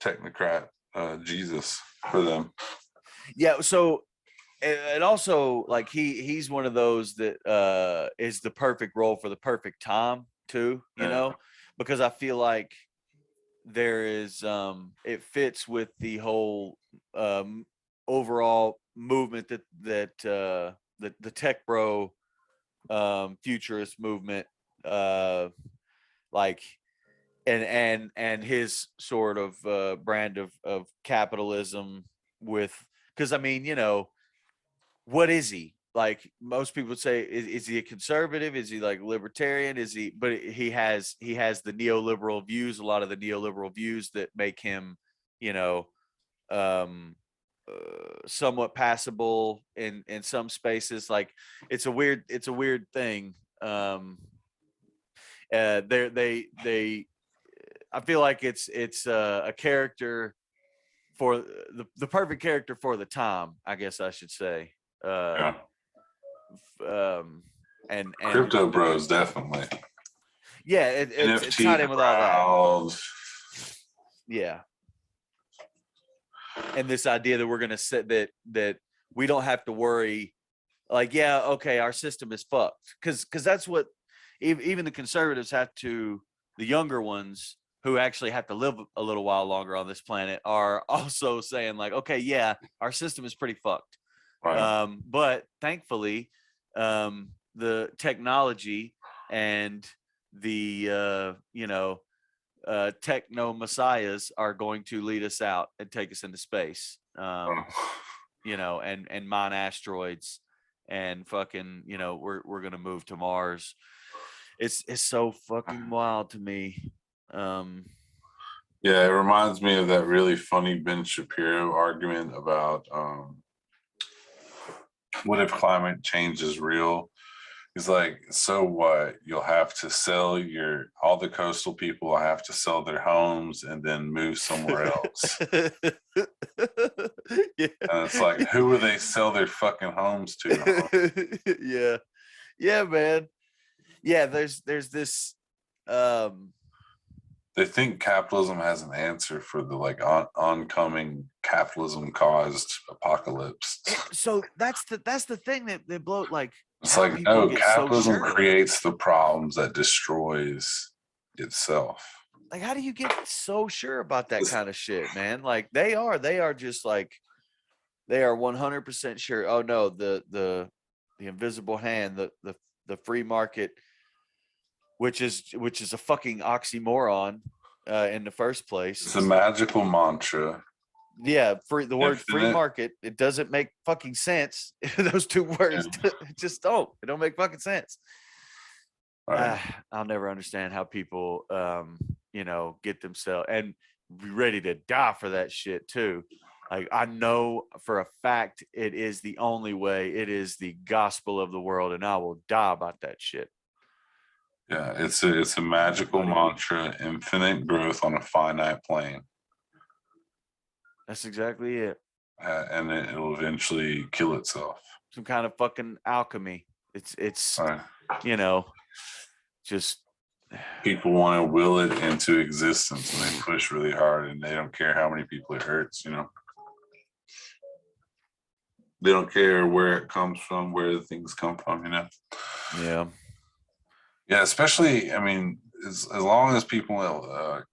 technocrat Jesus for them. Yeah. So, and also like he's one of those that is the perfect role for the perfect time too, you know, because I feel like there is it fits with the whole overall movement that the tech bro futurist movement, like and his sort of brand of capitalism with, because I mean, you know, what is he? Like most people would say, is he a conservative? Is he like libertarian? Is he? But he has the neoliberal views, a lot of the neoliberal views that make him, you know, somewhat passable in some spaces. Like it's a weird thing. They I feel like it's a character for the perfect character for the time, I guess I should say. Yeah. And Crypto bros, definitely. Yeah, it's tied in with all that. Yeah. And this idea that we're gonna set that we don't have to worry, like, yeah, okay, our system is fucked. Cause that's what even the conservatives have to, the younger ones who actually have to live a little while longer on this planet are also saying like, okay, yeah, our system is pretty fucked. Right. But thankfully, the technology and the you know, techno messiahs are going to lead us out and take us into space. You know, and mine asteroids and fucking, you know, we're gonna move to Mars. It's so fucking wild to me. Yeah, it reminds me of that really funny Ben Shapiro argument about what if climate change is real? He's like, so what? You'll have to sell all the coastal people will have to sell their homes and then move somewhere else. Yeah. And it's like, who will they sell their fucking homes to? Huh? Yeah. Yeah, man. Yeah, there's this They think capitalism has an answer for the like oncoming capitalism caused apocalypse. So that's the thing that blow, like, It's how like, people no, get so capitalism sure. creates the problems that destroys itself. Like, how do you get so sure about that kind of shit, man? Like they are just like, they are 100% sure. Oh no, the invisible hand, the free market, which is a fucking oxymoron in the first place. It's a magical mantra. Yeah, the word free Infinite. market, it doesn't make fucking sense. Those two words just don't. It don't make fucking sense. Right. I'll never understand how people, you know, get themselves and be ready to die for that shit too. Like, I know for a fact it is the only way. It is the gospel of the world, and I will die about that shit. Yeah, it's a magical mantra, infinite growth on a finite plane. That's exactly it. And it'll eventually kill itself. Some kind of fucking alchemy. It's Right. you know, just People want to will it into existence and they push really hard and they don't care how many people it hurts, you know. They don't care where it comes from, where the things come from, you know. Yeah. Yeah, especially, I mean, as long as people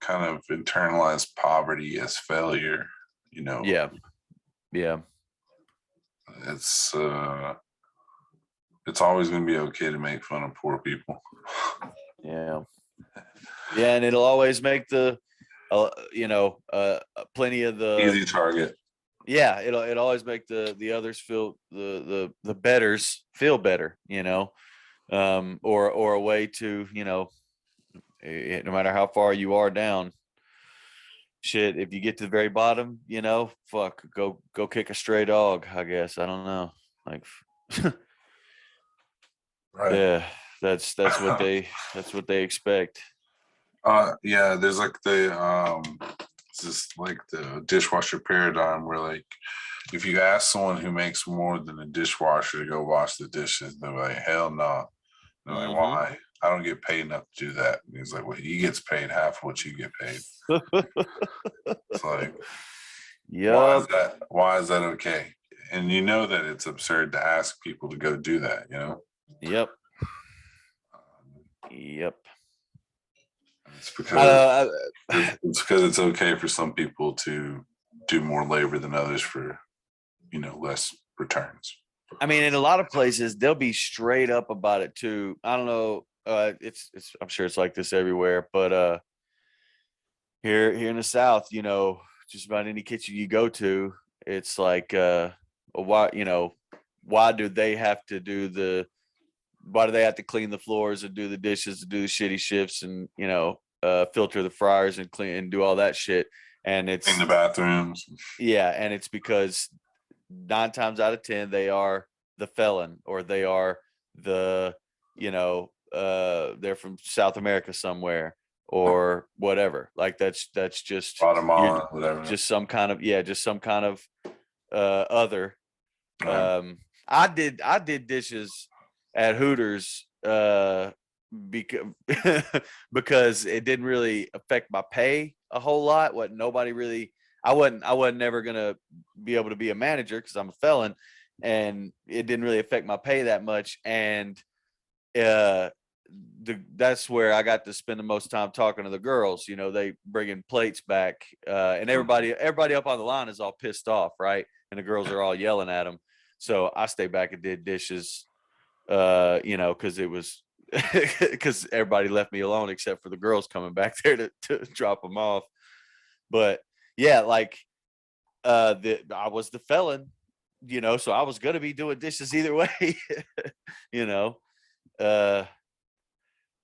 kind of internalize poverty as failure, you know. Yeah. Yeah. It's it's always going to be okay to make fun of poor people. Yeah. Yeah, and it'll always make the, plenty of the Easy target. yeah, it'll always make the others feel the betters feel better, or a way to, no matter how far you are down, shit, if you get to the very bottom, fuck, go kick a stray dog, I guess. I don't know. Like Right. yeah, that's what they expect. Yeah, there's like it's just like the dishwasher paradigm where like if you ask someone who makes more than a dishwasher to go wash the dishes, they're like, hell no. They're like, why? I don't get paid enough to do that. And he's like, well, he gets paid half what you get paid. It's like, Yep. why is that okay? And you know that it's absurd to ask people to go do that, Yep. Yep. It's because it's okay for some people to do more labor than others for, less returns. I mean, in a lot of places, they'll be straight up about it too. I don't know. It's I'm sure it's like this everywhere, but here in the South, just about any kitchen you go to, it's like, why do they have to why do they have to clean the floors and do the dishes and do the shitty shifts and, filter the fryers and clean and do all that shit? And it's in the bathrooms. Yeah. And it's because 9 times out of 10, they are the felon, or they are they're from South America somewhere or whatever. Like that's just Guatemala, whatever. Just some kind of other. I did dishes at Hooters because because it didn't really affect my pay a whole lot. I wasn't never gonna be able to be a manager because I'm a felon, and it didn't really affect my pay that much. And that's where I got to spend the most time talking to the girls. They bringing plates back, and everybody up on the line is all pissed off, right? And the girls are all yelling at them. So I stayed back and did dishes, because it was because everybody left me alone except for the girls coming back there to drop them off. But yeah, like I was the felon, so I was gonna be doing dishes either way.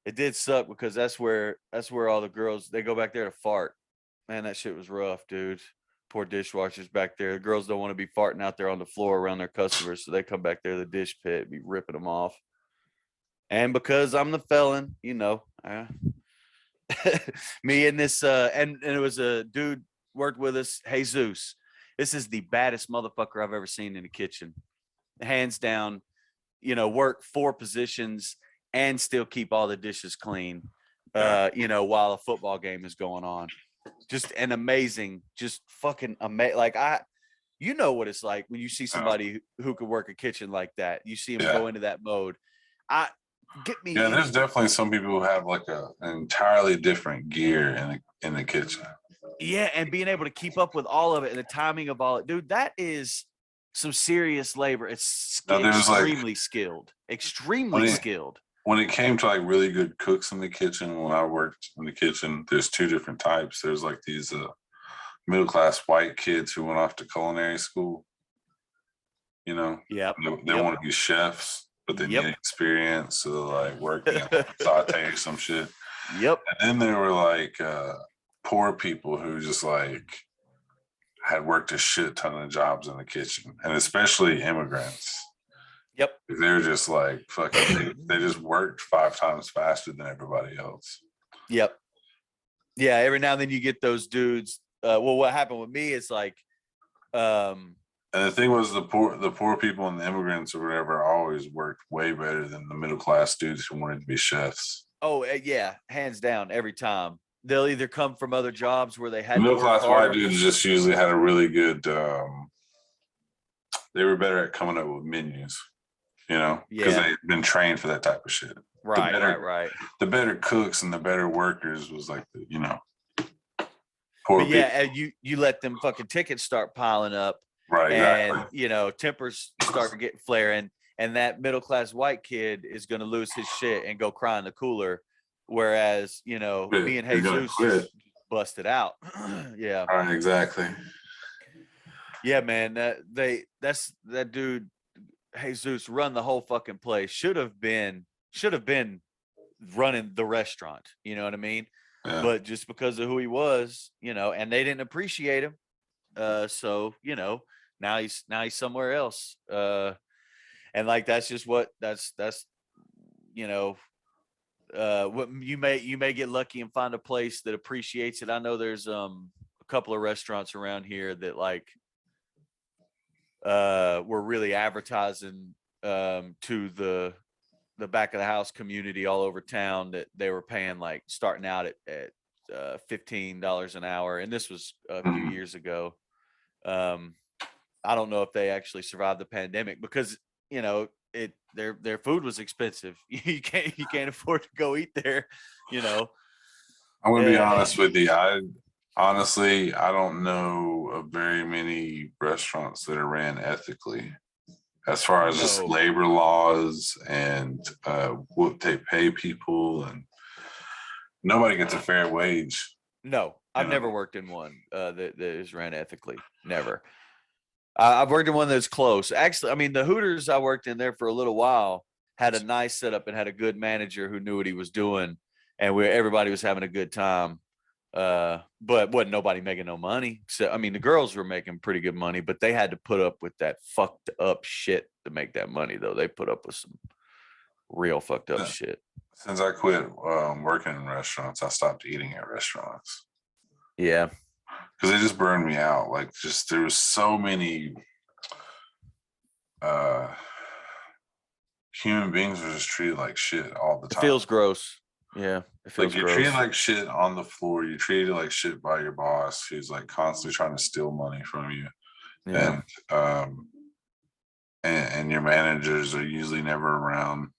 It did suck because that's where all the girls, they go back there to fart. Man, that shit was rough, dude. Poor dishwashers back there. The girls don't want to be farting out there on the floor around their customers, so they come back there to the dish pit, be ripping them off. And because I'm the felon, me and this and it was a dude worked with us, Jesus. This is the baddest motherfucker I've ever seen in the kitchen, hands down. Work 4 positions and still keep all the dishes clean, while a football game is going on. Just an amazing, just fucking amazing. Like what it's like when you see somebody who could work a kitchen like that. You see them go into that mode. There's definitely some people who have like an entirely different gear in the kitchen. Yeah, and being able to keep up with all of it and the timing of all it, dude, that is some serious labor. It's extremely skilled. Extremely skilled. When it came to like really good cooks in the kitchen, when I worked in the kitchen, there's 2 different types. There's like these middle-class white kids who went off to culinary school. They want to be chefs, but they need experience, so like working saute or some shit. Yep. And then there were like poor people who just like had worked a shit ton of jobs in the kitchen, and especially immigrants. Yep. They're just like fucking, they just worked 5 times faster than everybody else. Yep. Yeah. Every now and then you get those dudes. What happened with me is like, and the thing was the poor people and the immigrants or whatever always worked way better than the middle-class dudes who wanted to be chefs. Oh yeah. Hands down every time. They'll either come from other jobs where they had middle-class white dudes just usually had a really good, they were better at coming up with menus. Because they've been trained for that type of shit. Right. The better cooks and the better workers was like poor people. And you let them fucking tickets start piling up, right? And tempers start getting flaring, and that middle class white kid is going to lose his shit and go cry in the cooler, whereas me and Jesus just busted out. Yeah. All right, exactly. Yeah, man. That's that dude Jesus run the whole fucking place. Should have been running the restaurant. You know what I mean? Yeah. But just because of who he was, and they didn't appreciate him. So now he's somewhere else. And like that's what you may get lucky and find a place that appreciates it. I know there's a couple of restaurants around here that like were really advertising to the back of the house community all over town that they were paying like starting out at $15 an hour, and this was a few years ago. I don't know if they actually survived the pandemic because their food was expensive. You can't afford to go eat there. I'm gonna be honest with you. I don't know of very many restaurants that are ran ethically, as far as just labor laws and what they pay people, and nobody gets a fair wage. No, I've never worked in one that is ran ethically. Never. I've worked in one that's close. Actually, I mean, the Hooters I worked in there for a little while had a nice setup and had a good manager who knew what he was doing, and everybody was having a good time. But wasn't nobody making no money. So I mean, the girls were making pretty good money, but they had to put up with that fucked up shit to make that money. Though they put up with some real fucked up shit. Since I quit working in restaurants, I stopped eating at restaurants. Yeah. Because they just burned me out. Like, just there was so many human beings were just treated like shit all the time. It feels gross. Yeah, it feels like you're gross. treated like shit on the floor. You're treated like shit by your boss, who's like constantly trying to steal money from you. Yeah. And your managers are usually never around.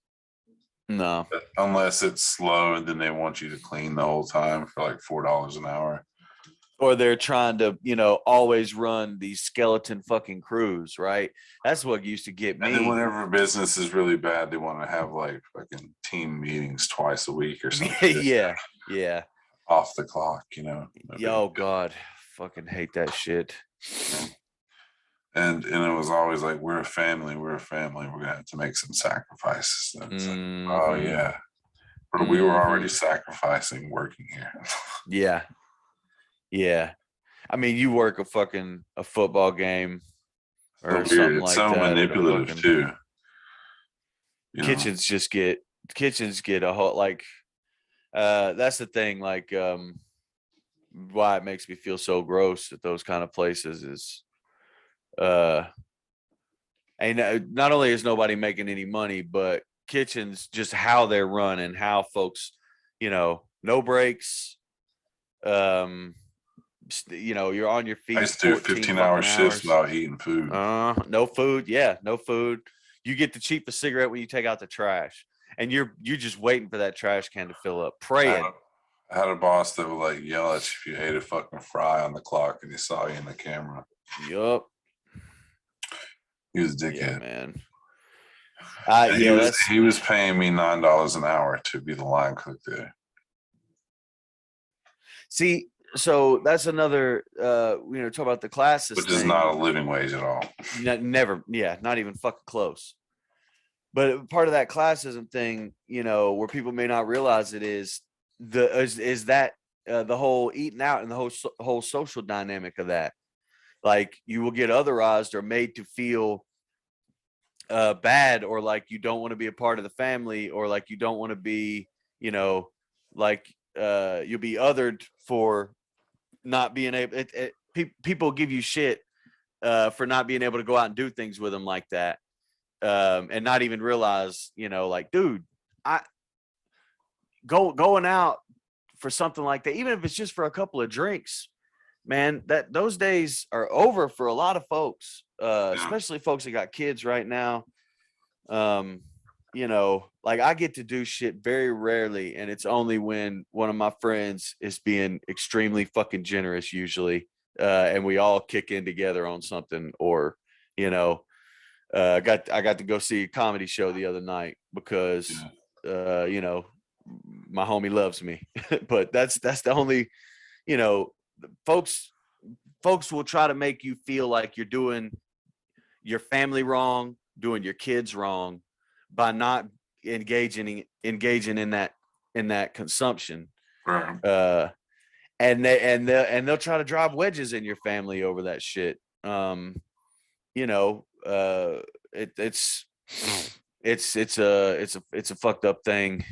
No, unless it's slow, and then they want you to clean the whole time for like $4 an hour. Or they're trying to, always run these skeleton fucking crews, right? That's what used to get me. And then whenever business is really bad, they want to have like fucking team meetings twice a week or something. Yeah. Off the clock, Oh God, fucking hate that shit. And it was always like, we're a family. We're gonna have to make some sacrifices. And it's like, oh yeah, but we were already sacrificing working here. Yeah. I mean, you work a football game or something like that. It's so manipulative too. Kitchens get a whole like. That's the thing. Like, why it makes me feel so gross at those kind of places is, and not only is nobody making any money, but kitchens, just how they're run and how folks, no breaks. You're on your feet. I used to do 15-hour shifts without eating food. No food. Yeah, no food. You get to cheap a cigarette when you take out the trash, and you're just waiting for that trash can to fill up, praying. I had a boss that would like yell at you if you ate a fucking fry on the clock and he saw you in the camera. Yup. He was a dickhead, man. He was paying me $9 an hour to be the line cook there. See, so that's another, talk about the classes, which is not a living wage at all. Never, not even fucking close. But part of that classism thing, where people may not realize it is that the whole eating out and the whole social dynamic of that. Like, you will get otherized or made to feel bad, or like you don't want to be a part of the family, or like you don't want to be, you'll be othered for not being able. People give you shit for not being able to go out and do things with them like that, and not even realize, like, dude, going out for something like that, even if it's just for a couple of drinks, man, those days are over for a lot of folks, especially folks that got kids right now. Like, I get to do shit very rarely, and it's only when one of my friends is being extremely fucking generous, usually, and we all kick in together on something, or I got to go see a comedy show the other night because you know, my homie loves me. But that's the only, you know, folks will try to make you feel like you're doing your family wrong, doing your kids wrong by not engaging in that consumption. Right. And they'll try to drive wedges in your family over that shit. You know, it's a fucked up thing.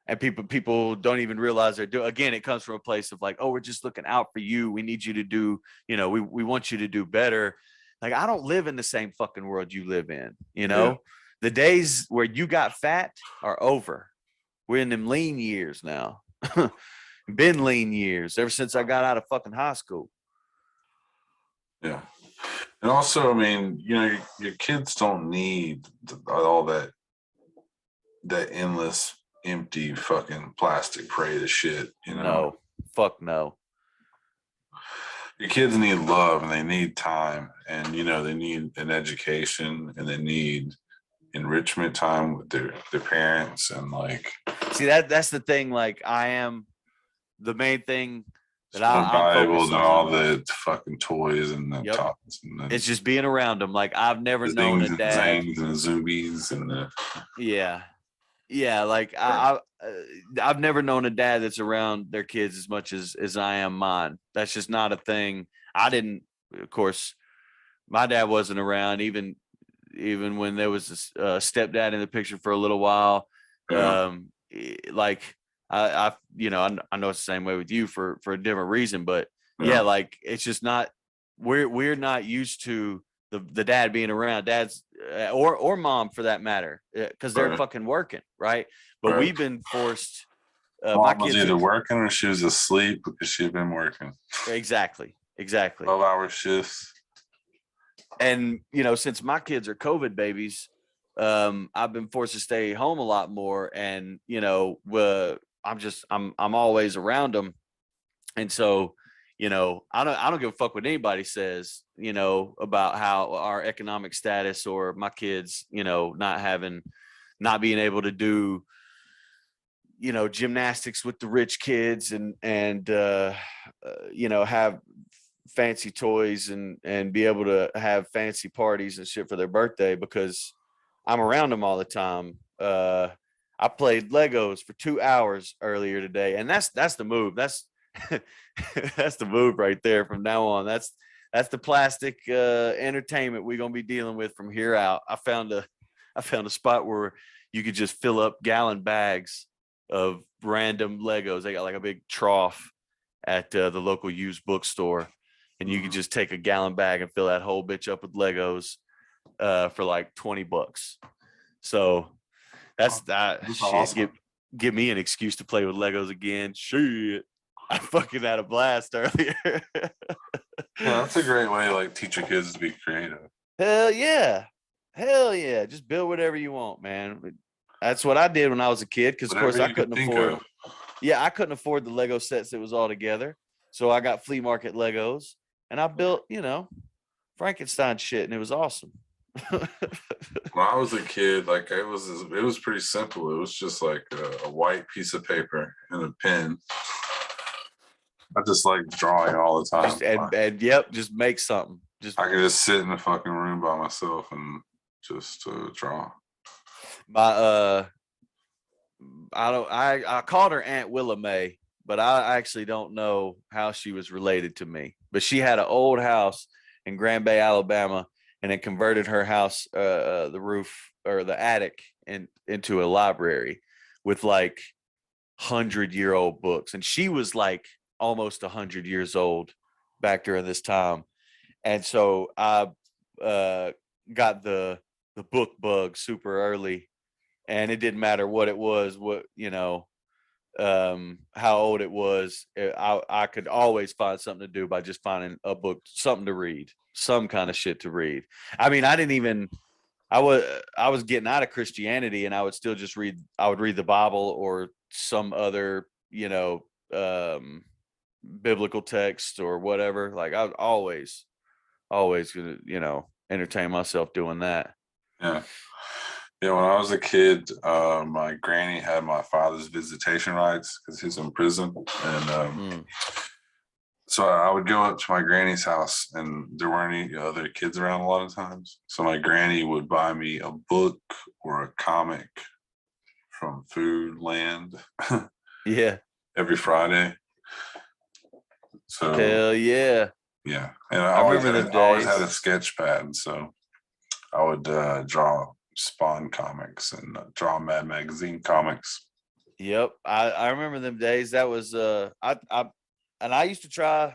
And people don't even realize they're doing. Again, it comes from a place of like, oh, we're just looking out for you. We need you to do, you know, we want you to do better. Like, I don't live in the same fucking world you live in. You know, Yeah. the days where you got fat are over. We're in them lean years now. Been lean years ever since I got out of fucking high school. Yeah. And also, I mean, you know, your kids don't need all that endless empty fucking plastic parade of shit, you know. No, fuck no. Your kids need love and they need time, and you know, they need an education and they need enrichment time with their parents. And like, see, that's the thing. Like, I am the main thing that more I'm valuable focusing than all on. the fucking toys and the Yep. tops and the It's just being around them. Like, I've never known a zings and dad. zangs and the zoomies and the Yeah. Like, I've never known a dad that's around their kids as much as I am mine. That's just not a thing. I didn't, of course, my dad wasn't around even when there was a stepdad in the picture for a little while. Like, I you know, I know it's the same way with you for a different reason, but yeah, like, it's just not, we're not used to the dad being around, dads or mom for that matter, because they're fucking working, right? But we've been forced. My Mom was kids either are working or she was asleep because she had been working exactly 12-hour shifts. And you know, since my kids are COVID babies, I've been forced to stay home a lot more, and you know, I'm always around them, and so, you know, I don't give a fuck what anybody says, you know, about how our economic status or my kids, you know, not being able to do, you know, gymnastics with the rich kids and you know, have fancy toys and be able to have fancy parties and shit for their birthday because I'm around them all the time. I played Legos for 2 hours earlier today, and that's the move. That's that's the move right there from now on. That's the plastic entertainment we're gonna be dealing with from here out. I found a spot where you could just fill up gallon bags of random Legos. They got like a big trough at the local used bookstore, and you could just take a gallon bag and fill that whole bitch up with Legos for like $20. So that's shit. Awesome. Give me an excuse to play with Legos again. Shit. I fucking had a blast earlier. Yeah, that's a great way to like teach your kids to be creative. Hell yeah. Just build whatever you want, man. That's what I did when I was a kid, because of course I couldn't afford. Yeah, I couldn't afford the Lego sets that was all together. So I got flea market Legos and I built, you know, Frankenstein shit, and it was awesome. When I was a kid, like it was pretty simple. It was just like a white piece of paper and a pen. I just like drawing all the time. Just make something. I could just sit in a fucking room by myself and just draw. My I called her Aunt Willa Mae, but I actually don't know how she was related to me. But she had an old house in Grand Bay, Alabama, and it converted her house, the roof or the attic, into a library with like 100-year-old books. And she was like almost 100 years old back during this time. And so I got the book bug super early, and it didn't matter what it was, what, you know, how old it was. I could always find something to do by just finding a book, something to read, some kind of shit to read. I mean, I was getting out of Christianity, and I would still just I would read the Bible or some other, you know, biblical text or whatever. Like I was always, you know, entertain myself doing that. Yeah. Yeah, when I was a kid, my granny had my father's visitation rights because he's in prison. And so I would go up to my granny's house and there weren't any other kids around a lot of times. So my granny would buy me a book or a comic from Food Land Yeah. every Friday. So Hell yeah. yeah. And I remember them I always had a days. sketch pad. So I would draw Spawn comics and draw Mad Magazine comics. Yep. I remember them days. That was I used to try,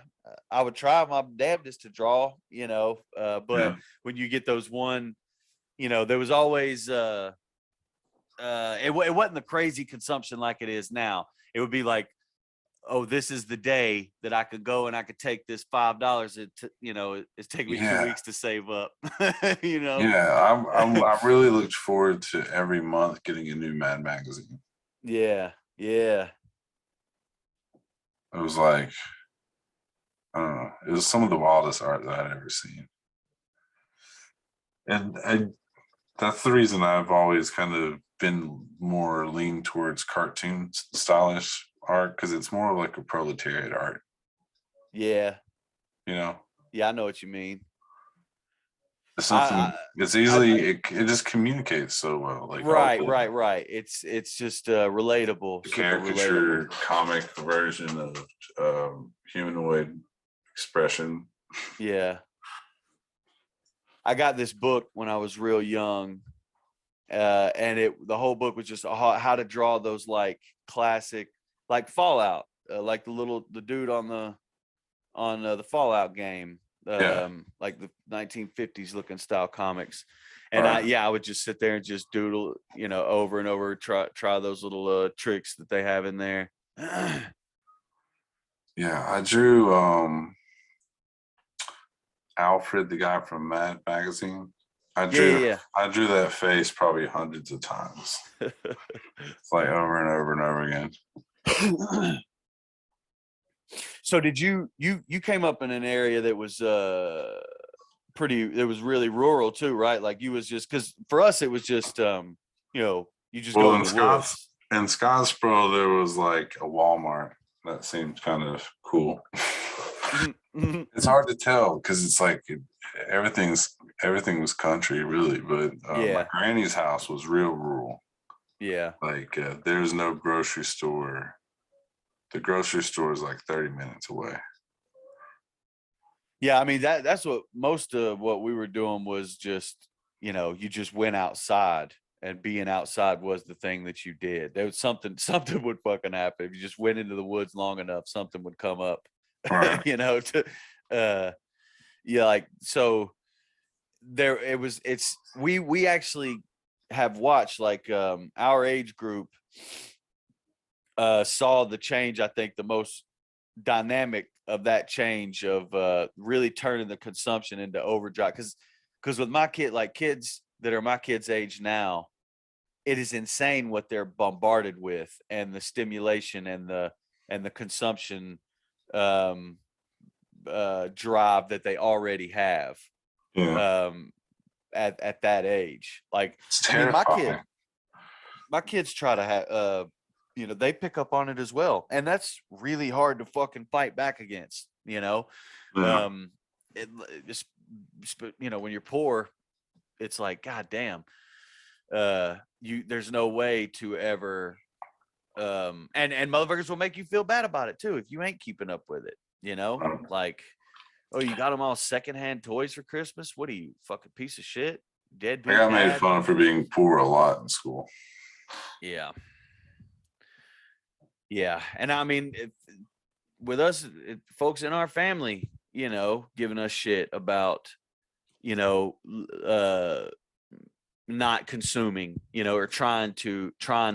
I would try my damnedest to draw, but Yeah. when you get those one, there was always it wasn't the crazy consumption like it is now. It would be like, oh, this is the day that I could go and I could take this $5. It's taken me 2 Yeah. weeks to save up. Yeah, I really looked forward to every month getting a new Mad magazine. Yeah. Yeah. It was like, I don't know, it was some of the wildest art that I'd ever seen. And that's the reason I've always kind of been more lean towards cartoon stylish art because it's more like a proletariat art, Yeah. you know? Yeah. I know what you mean. It's something, it's easily, it just communicates so well. Like Right. It's just relatable, the super caricature relatable. comic version of humanoid expression. Yeah. I got this book when I was real young, and the whole book was just how to draw those like classic, like Fallout, like the dude on the Fallout game, Yeah. like the 1950s looking style comics. And Right. I would just sit there and just doodle, over and over, try those little tricks that they have in there. Yeah, I drew Alfred, the guy from Mad Magazine. Yeah. I drew that face probably hundreds of times. It's like over and over and over again. So did you came up in an area that was it was really rural too, right? Like you was just, because for us it was just you just go Well, in the woods. in Scottsboro, there was like a Walmart. That seemed kind of cool. It's hard to tell because it's like everything was country really, but my Yeah. granny's house was real rural. Yeah. Like there's no grocery store. The grocery store is like 30 minutes away. Yeah, I mean that's what most of what we were doing was just, you just went outside, and being outside was the thing that you did. There was something would fucking happen if you just went into the woods long enough. Something would come up, Right. to yeah, like, so there it was. We actually have watched, like, our age group saw the change. I think the most dynamic of that change of really turning the consumption into overdrive, because with my kid, like kids that are my kids' age now, it is insane what they're bombarded with, and the stimulation and the consumption drive that they already have Yeah. at that age. Like, It's I mean, terrifying. my kids try to have they pick up on it as well, and that's really hard to fucking fight back against. Yeah. It just, when you're poor, it's like, god damn, there's no way to ever and motherfuckers will make you feel bad about it too if you ain't keeping up with it. Like, oh, you got them all secondhand toys for Christmas? What are you, fucking piece of shit, I deadbeat got made dad? fun for being poor a lot in school. Yeah. Yeah. And I mean, with us, folks in our family, giving us shit about, not consuming, or trying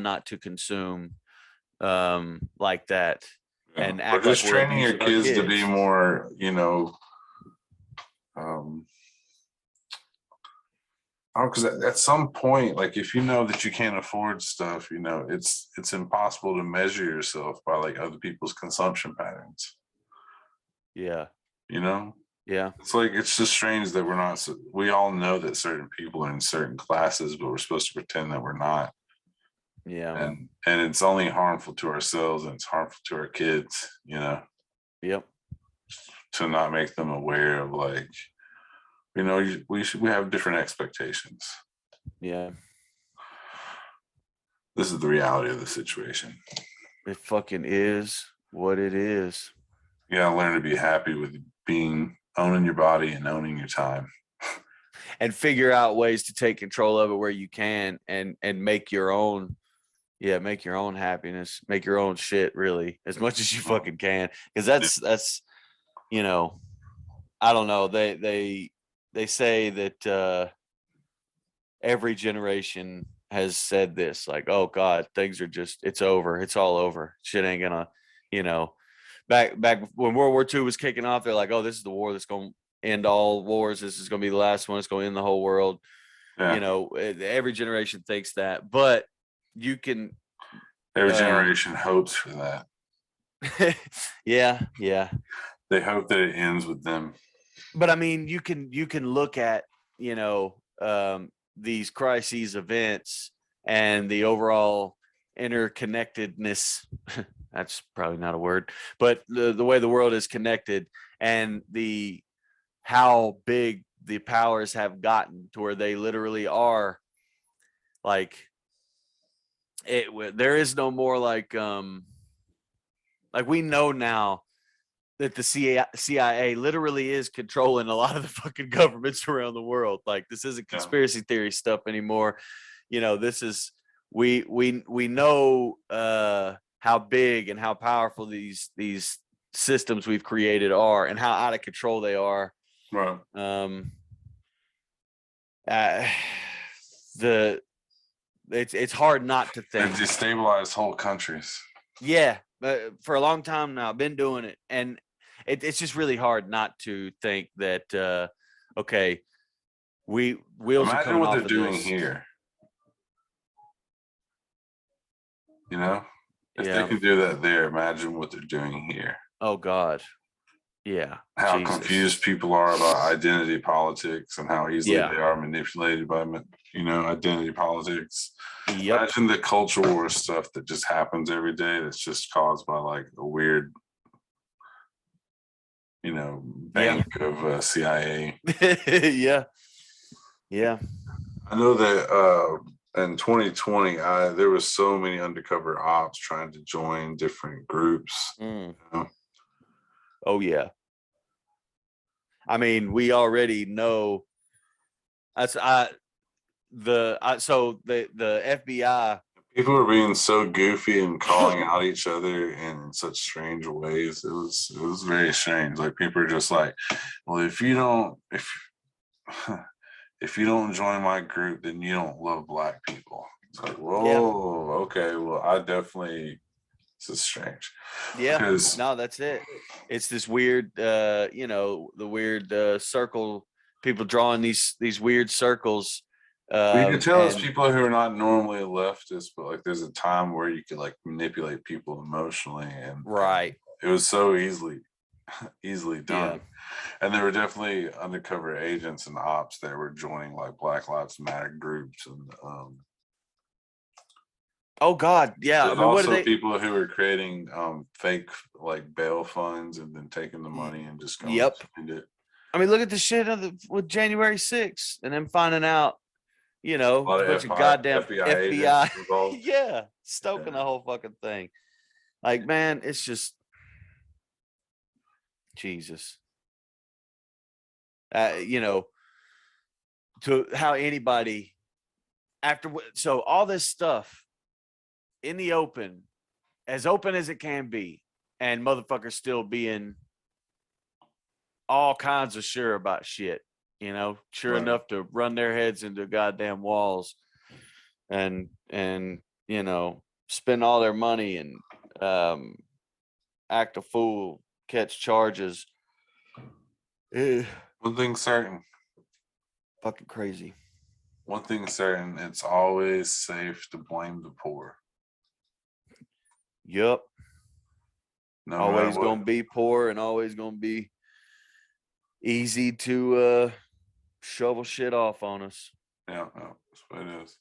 not to consume like that, Yeah. and Or act like just we're training your abusing our kids to be kids. more, um, because at some point, like if you know that you can't afford stuff, it's impossible to measure yourself by like other people's consumption patterns. Yeah. You know, Yeah. It's like, it's just strange that we're not, we all know that certain people are in certain classes, but we're supposed to pretend that we're not. Yeah. And it's only harmful to ourselves, and it's harmful to our kids, Yep. to not make them aware of, like, we have different expectations. Yeah. This is the reality of the situation. It fucking is what it is. You gotta learn to be happy with owning your body and owning your time. And figure out ways to take control of it where you can, and make your own, make your own happiness, make your own shit, really, as much as you fucking can. Because that's I don't know. They say that every generation has said this, like, oh God, things are just, it's over. It's all over. Shit ain't gonna, back when World War II was kicking off, they're like, oh, this is the war that's going to end all wars. This is going to be the last one. It's going to end the whole world. Yeah. Every generation thinks that, but you can. Every generation hopes for that. Yeah. They hope that it ends with them. But I mean, you can look at, these crises events and the overall interconnectedness. That's probably not a word, but the way the world is connected, and how big the powers have gotten to where they literally are like there is no more like we know now that the CIA literally is controlling a lot of the fucking governments around the world. Like, this isn't conspiracy theory stuff anymore. This is, we know how big and how powerful these systems we've created are, and how out of control they are. Right. It's hard not to think. And destabilize whole countries. Yeah, but for a long time now, I've been doing it, and it's just really hard not to think that okay, wheels Imagine are coming what off they're of doing this. here. If Yeah. they can do that there, imagine what they're doing here. Oh God. Yeah. How Jesus. confused people are about identity politics, and how easily they are manipulated by identity politics. Yep. Imagine the culture war stuff that just happens every day, that's just caused by like a weird bank of CIA. Yeah. I know that in 2020, there was so many undercover ops trying to join different groups. Oh yeah. I mean, we already know. So the FBI. People were being so goofy and calling out each other in such strange ways. It was very strange. Like, people are just like, well, if you don't join my group, then you don't love Black people. It's like, whoa, okay, well, I definitely. This is strange. Yeah, no, that's it. It's this weird, the weird circle. People drawing these weird circles. You can tell it's people who are not normally leftists, but like, there's a time where you could like manipulate people emotionally, and right. It was so easily done. Yeah. And there were definitely undercover agents and ops that were joining like Black Lives Matter groups, and oh God, yeah. there's also people who were creating fake like bail funds, and then taking the money and just going to spend it. I mean, look at the shit with January 6th, and then finding out, a bunch of goddamn FBI. Yeah, stoking the whole fucking thing. Like, man, it's just Jesus. To how anybody so all this stuff in the open as it can be, and motherfuckers still being all kinds of sure about shit, sure enough to run their heads into goddamn walls and spend all their money and act a fool, catch charges. One thing's certain. Fucking crazy. One thing's certain, it's always safe to blame the poor. Yep. No, always gonna be poor and always gonna be easy to shovel shit off on us. Yeah, that's what it is.